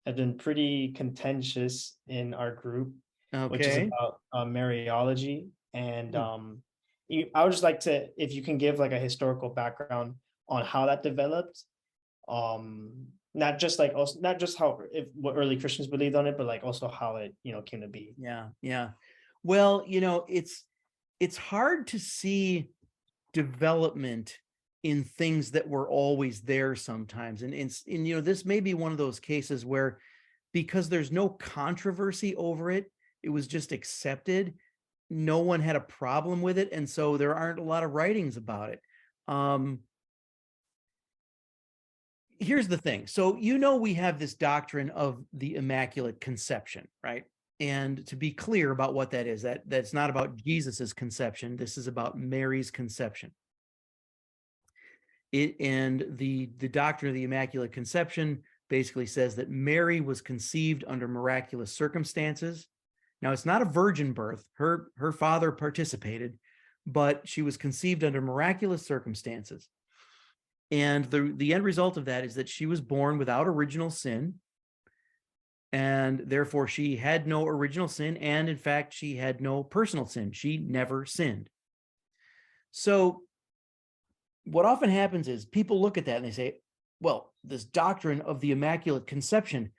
[SPEAKER 5] had been pretty contentious in our group, which is about Mariology. And I would just like to, if you can give like a historical background on how that developed, Not just like also not just how if what early Christians believed on it, but like also how it, came to be.
[SPEAKER 1] Yeah, yeah. Well, it's hard to see development in things that were always there sometimes. And this may be one of those cases where, because there's no controversy over it, it was just accepted. No one had a problem with it. And so there aren't a lot of writings about it. Here's the thing. So, we have this doctrine of the Immaculate Conception, right? And to be clear about what that is, that's not about Jesus's conception. This is about Mary's conception. The doctrine of the Immaculate Conception basically says that Mary was conceived under miraculous circumstances. Now, it's not a virgin birth. Her father participated, but she was conceived under miraculous circumstances. And the end result of that is that she was born without original sin. And therefore, she had no original sin. And in fact, she had no personal sin. She never sinned. So what often happens is people look at that and they say, well, this doctrine of the Immaculate Conception,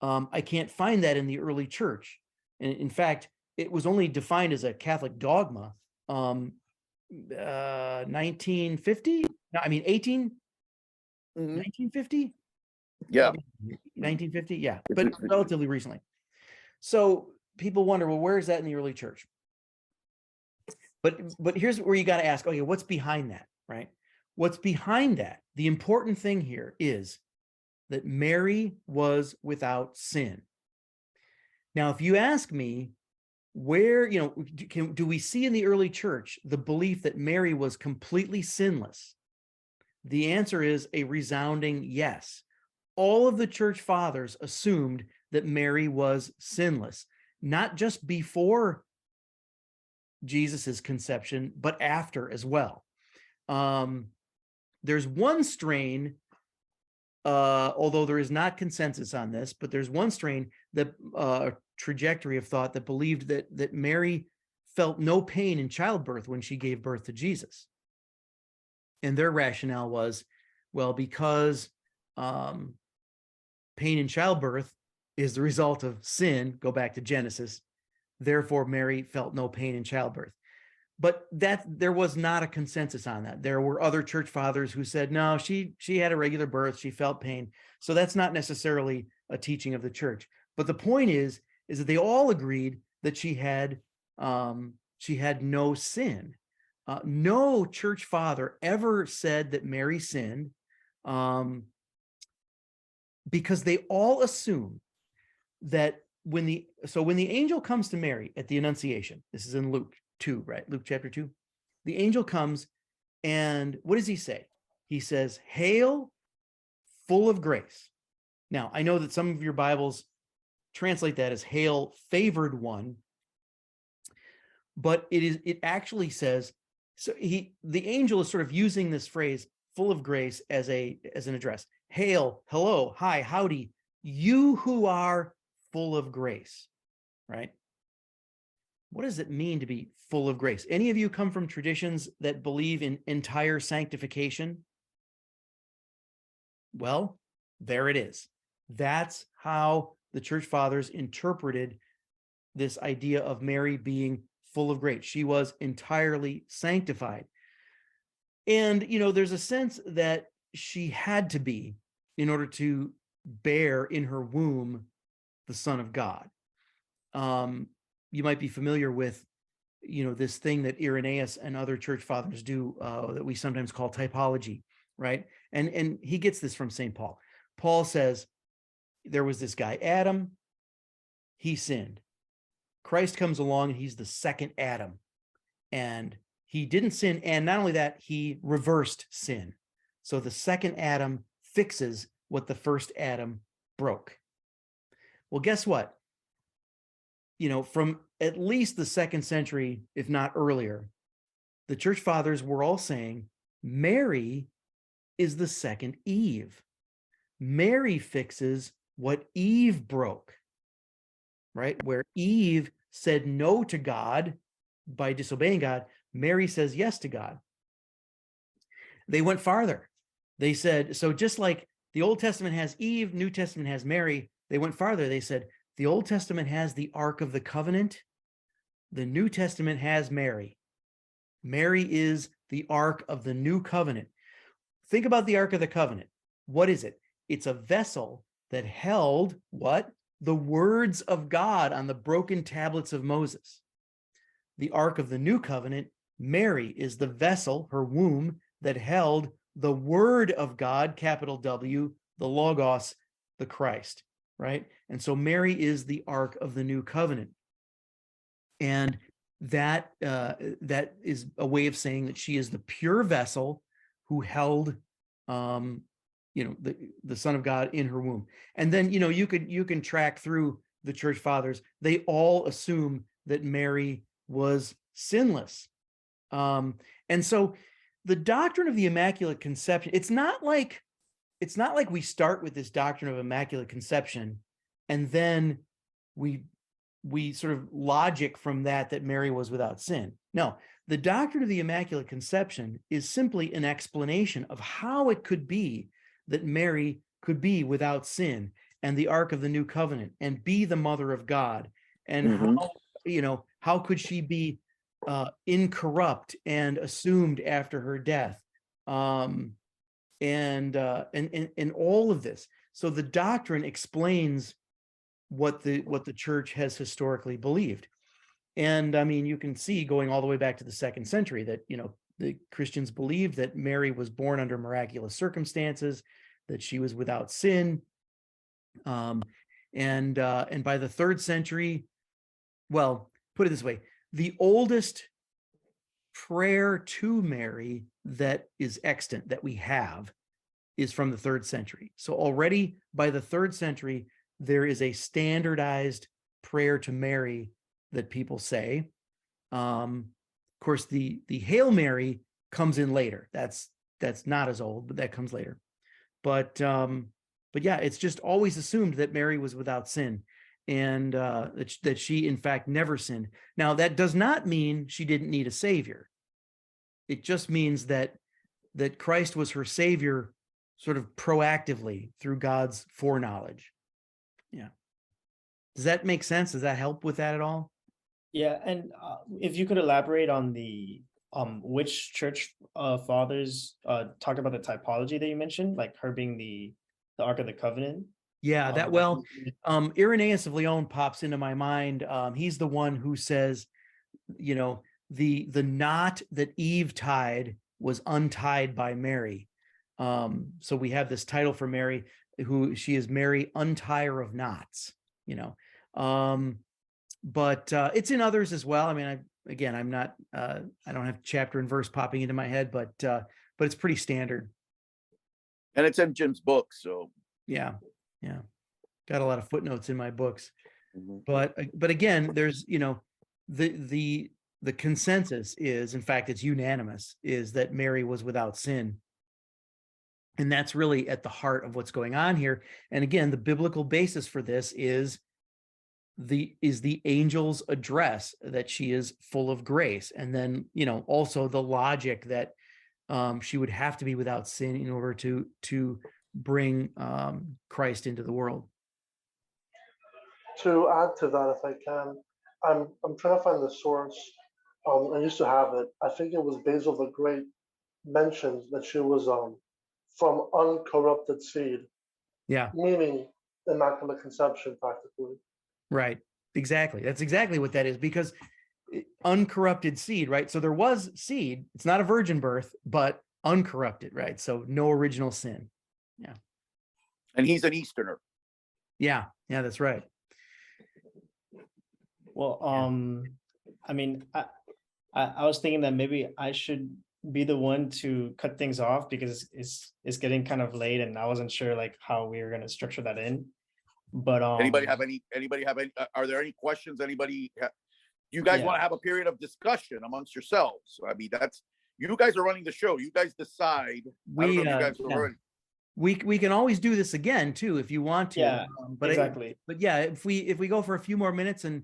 [SPEAKER 1] I can't find that in the early church. And in fact, it was only defined as a Catholic dogma 1950? No, I mean 1950?
[SPEAKER 3] Yeah.
[SPEAKER 1] 1950? Yeah, but relatively recently. So people wonder, well, where is that in the early church? But here's where you got to ask, okay, what's behind that, right? What's behind that? The important thing here is that Mary was without sin. Now, if you ask me, where, do we see in the early church the belief that Mary was completely sinless? The answer is a resounding yes. All of the church fathers assumed that Mary was sinless, not just before Jesus's conception, but after as well. There's one strain, although there is not consensus on this, but there's one strain that trajectory of thought that believed that Mary felt no pain in childbirth when she gave birth to Jesus. And their rationale was, well, because pain in childbirth is the result of sin, go back to Genesis, therefore Mary felt no pain in childbirth. But there was not a consensus on that. There were other church fathers who said, no, she had a regular birth, she felt pain. So that's not necessarily a teaching of the church. But the point is that they all agreed that she had no sin. No church father ever said that Mary sinned, because they all assume that when the angel comes to Mary at the Annunciation, this is in Luke 2, right? Luke chapter 2. The angel comes, and what does he say? He says, "Hail, full of grace." Now, I know that some of your Bibles translate that as "Hail, favored one," but it actually says, so the angel is sort of using this phrase "full of grace" as an address. Hail, hello, hi, howdy, you who are full of grace, right? What does it mean to be full of grace? Any of you come from traditions that believe in entire sanctification? Well, there it is. That's how the church fathers interpreted this idea of Mary being full of grace. She was entirely sanctified. And, there's a sense that she had to be in order to bear in her womb the Son of God. You might be familiar with, this thing that Irenaeus and other church fathers do that we sometimes call typology, right? And he gets this from St. Paul. Paul says, there was this guy, Adam, he sinned. Christ comes along and he's the second Adam. And he didn't sin. And not only that, he reversed sin. So the second Adam fixes what the first Adam broke. Well, guess what? From at least the 2nd century, if not earlier, the church fathers were all saying Mary is the second Eve. Mary fixes what Eve broke, right? Where Eve said no to God by disobeying God, Mary says yes to God. They went farther. They said, so just like the Old Testament has Eve, New Testament has Mary. They went farther. They said the Old Testament has the Ark of the Covenant. The New Testament has Mary. Mary is the Ark of the New Covenant. Think about the Ark of the Covenant. What is it? It's a vessel that held what? The words of God on the broken tablets of Moses. The Ark of the New Covenant, Mary, is the vessel, her womb, that held the Word of God, capital W, the Logos, the Christ, right? And so Mary is the Ark of the New Covenant. And that is a way of saying that she is the pure vessel who held the Son of God in her womb. And then you can track through the church fathers. They all assume that Mary was sinless. And so the doctrine of the Immaculate Conception, it's not like we start with this doctrine of Immaculate Conception and then we sort of logic from that Mary was without sin. No, the doctrine of the Immaculate Conception is simply an explanation of how it could be that Mary could be without sin and the Ark of the New Covenant and be the Mother of God. And how could she be incorrupt and assumed after her death? And all of this. So the doctrine explains what the church has historically believed. And I mean, you can see going all the way back to the 2nd century that, the Christians believed that Mary was born under miraculous circumstances, that she was without sin. And by the 3rd century, well, put it this way, the oldest prayer to Mary that is extant, that we have, is from the 3rd century. So already by the 3rd century, there is a standardized prayer to Mary that people say. Of course, the Hail Mary comes in later. That's not as old, but that comes later. But yeah, it's just always assumed that Mary was without sin, and that she in fact never sinned. Now, that does not mean she didn't need a savior. It just means that Christ was her savior sort of proactively through God's foreknowledge. Yeah. Does that make sense? Does that help with that at all?
[SPEAKER 5] Yeah, and if you could elaborate on the which church fathers talked about the typology that you mentioned, like her being the Ark of the Covenant.
[SPEAKER 1] Yeah, Irenaeus of Lyon pops into my mind. He's the one who says, the knot that Eve tied was untied by Mary. So we have this title for Mary, who she is Mary, untier of knots, but it's in others as well. I mean, I'm not, I don't have chapter and verse popping into my head, but it's pretty standard.
[SPEAKER 3] And it's in Jim's book, so.
[SPEAKER 1] Yeah. Got a lot of footnotes in my books, but again, there's, the consensus is, in fact, it's unanimous, is that Mary was without sin. And that's really at the heart of what's going on here. And again, the biblical basis for this is the angel's address that she is full of grace. And then, also the logic that she would have to be without sin in order to bring Christ into the world.
[SPEAKER 6] To add to that, if I can, I'm trying to find the source. I used to have it. I think it was Basil the Great mentioned that she was from uncorrupted seed. Yeah. Meaning Immaculate Conception, practically.
[SPEAKER 1] Right. Exactly. That's exactly what that is, because uncorrupted seed, right? So there was seed. It's not a virgin birth, but uncorrupted, right? So no original sin. Yeah.
[SPEAKER 3] And he's an Easterner.
[SPEAKER 1] Yeah. Yeah, that's right.
[SPEAKER 5] Well, I mean, I was thinking that maybe I should be the one to cut things off, because it's getting kind of late and I wasn't sure like how we were going to structure that in. But
[SPEAKER 3] anybody have any are there any questions? You guys want to have a period of discussion amongst yourselves? I mean, you guys are running the show. You guys decide. We
[SPEAKER 1] can always do this again too if you want to.
[SPEAKER 5] Yeah, exactly.
[SPEAKER 1] But yeah, if we go for a few more minutes and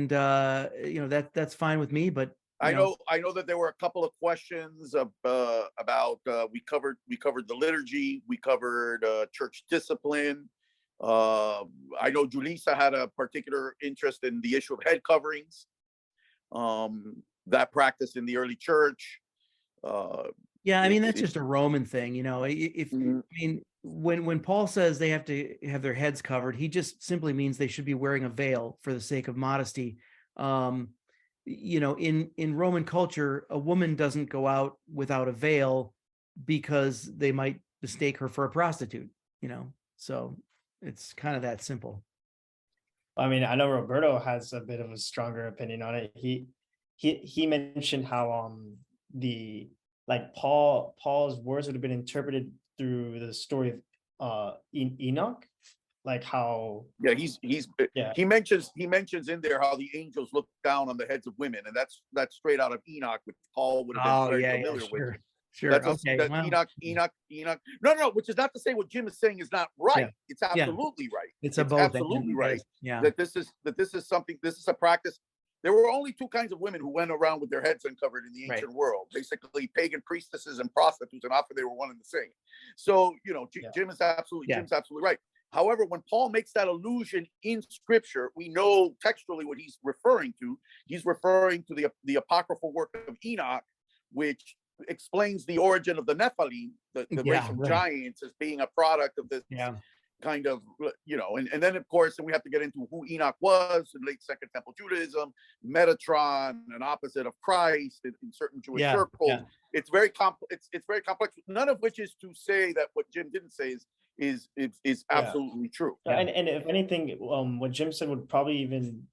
[SPEAKER 1] that's fine with me. But
[SPEAKER 3] I know that there were a couple of questions about we covered the liturgy, we covered church discipline. I know Julissa had a particular interest in the issue of head coverings, that practice in the early church.
[SPEAKER 1] Yeah, I mean, that's just a Roman thing, you know. If
[SPEAKER 3] Mhm.
[SPEAKER 1] I mean, when Paul says they have to have their heads covered, he just simply means they should be wearing a veil for the sake of modesty. You know, in Roman culture, a woman doesn't go out without a veil because they might mistake her for a prostitute, you know. So it's kind of that simple.
[SPEAKER 5] I mean, I know Roberto has a bit of a stronger opinion on it. He mentioned how the like Paul's words would have been interpreted through the story of Enoch, like how
[SPEAKER 3] Yeah,
[SPEAKER 5] yeah
[SPEAKER 3] he mentions in there how the angels look down on the heads of women, and that's straight out of Enoch, which Paul would have been
[SPEAKER 1] Oh,
[SPEAKER 3] very
[SPEAKER 1] yeah, yeah,
[SPEAKER 3] familiar with.
[SPEAKER 1] sure. Sure.
[SPEAKER 3] That's
[SPEAKER 1] Okay.
[SPEAKER 3] that
[SPEAKER 1] Well,
[SPEAKER 3] Enoch. No, which is not to say what Jim is saying is not right.
[SPEAKER 1] yeah.
[SPEAKER 3] It's
[SPEAKER 1] Yeah.
[SPEAKER 3] absolutely right.
[SPEAKER 1] It's a both and,
[SPEAKER 3] absolutely
[SPEAKER 1] yes.
[SPEAKER 3] right
[SPEAKER 1] Yeah.
[SPEAKER 3] that this is something. This is a practice. There were only two kinds of women who went around with their heads uncovered in the
[SPEAKER 1] Right.
[SPEAKER 3] ancient world, basically pagan priestesses and prostitutes, and often they were one and the same. So, you know,
[SPEAKER 5] Yeah.
[SPEAKER 3] Jim's absolutely
[SPEAKER 1] Yeah.
[SPEAKER 3] right. However, when Paul makes that allusion in scripture, we know textually what he's referring to. He's referring to the apocryphal work of Enoch, which explains the origin of the Nephilim, the
[SPEAKER 1] Yeah,
[SPEAKER 3] race of
[SPEAKER 1] right.
[SPEAKER 3] giants, as being a product of this
[SPEAKER 1] Yeah.
[SPEAKER 3] kind of, you know, and then of course, and we have to get into who Enoch was in late Second Temple Judaism, Metatron, an opposite of Christ in certain Jewish
[SPEAKER 1] Yeah.
[SPEAKER 3] circles.
[SPEAKER 1] Yeah.
[SPEAKER 3] It's very complex. It's very complex. None of which is to say that what Jim didn't say is
[SPEAKER 5] Yeah.
[SPEAKER 3] absolutely true.
[SPEAKER 1] Yeah.
[SPEAKER 5] And if anything, what Jim said would probably even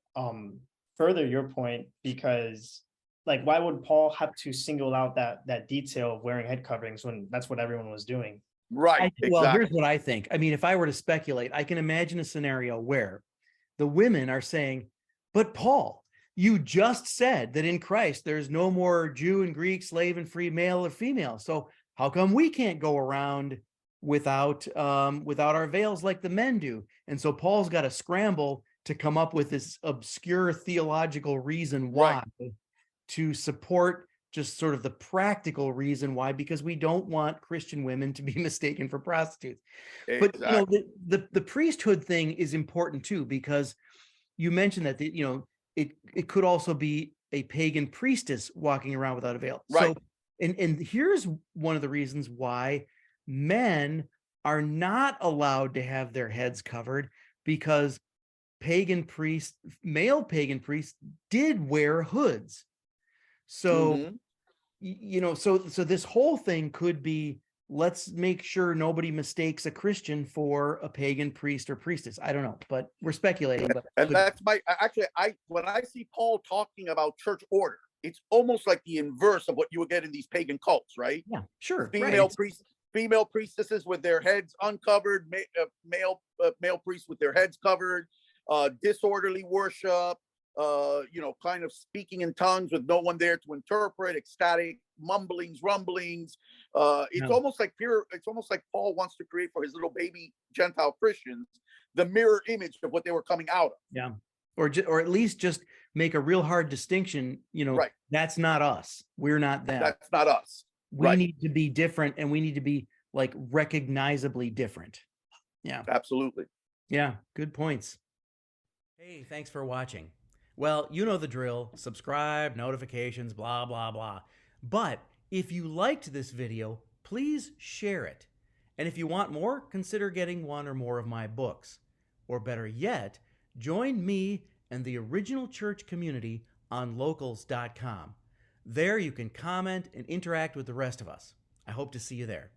[SPEAKER 5] further your point, because like why would Paul have to single out that detail of wearing head coverings when that's what everyone was doing?
[SPEAKER 3] Right.
[SPEAKER 1] Well, here's
[SPEAKER 3] Exactly.
[SPEAKER 1] what I think. I mean, if I were to speculate, I can imagine a scenario where the women are saying, but Paul, you just said that in Christ, there's no more Jew and Greek, slave and free, male or female. So how come we can't go around without our veils like the men do? And so Paul's got to scramble to come up with this obscure theological reason why to support just sort of the practical reason why, because we don't want Christian women to be mistaken for prostitutes. But you know, the priesthood thing is important too, because you mentioned that you know it could also be a pagan priestess walking around without a veil.
[SPEAKER 3] Right.
[SPEAKER 1] So and here's one of the reasons why men are not allowed to have their heads covered, because male pagan priests did wear hoods. So
[SPEAKER 3] Mhm.
[SPEAKER 1] you know, so this whole thing could be, let's make sure nobody mistakes a Christian for a pagan priest or priestess. I don't know, but we're speculating. But
[SPEAKER 3] And that's when I see Paul talking about church order, it's almost like the inverse of what you would get in these pagan cults, right?
[SPEAKER 1] yeah, sure,
[SPEAKER 3] Female
[SPEAKER 1] right.
[SPEAKER 3] priests, female priestesses with their heads uncovered, male priests with their heads covered, disorderly worship, you know, kind of speaking in tongues with no one there to interpret, ecstatic mumblings, rumblings. It's
[SPEAKER 1] Yeah.
[SPEAKER 3] almost like Paul wants to create for his little baby Gentile Christians the mirror image of what they were coming out of.
[SPEAKER 1] Yeah, or at least just make a real hard distinction. You know,
[SPEAKER 3] Right.
[SPEAKER 1] That's not us. We're not them.
[SPEAKER 3] That's not us.
[SPEAKER 1] We
[SPEAKER 3] Right.
[SPEAKER 1] need to be different, and we need to be like recognizably different. Yeah.
[SPEAKER 3] Absolutely.
[SPEAKER 1] Yeah, good points. Hey, thanks for watching. Well, you know the drill. Subscribe, notifications, blah, blah, blah. But if you liked this video, please share it. And if you want more, consider getting one or more of my books. Or better yet, join me and the original church community on locals.com. There you can comment and interact with the rest of us. I hope to see you there.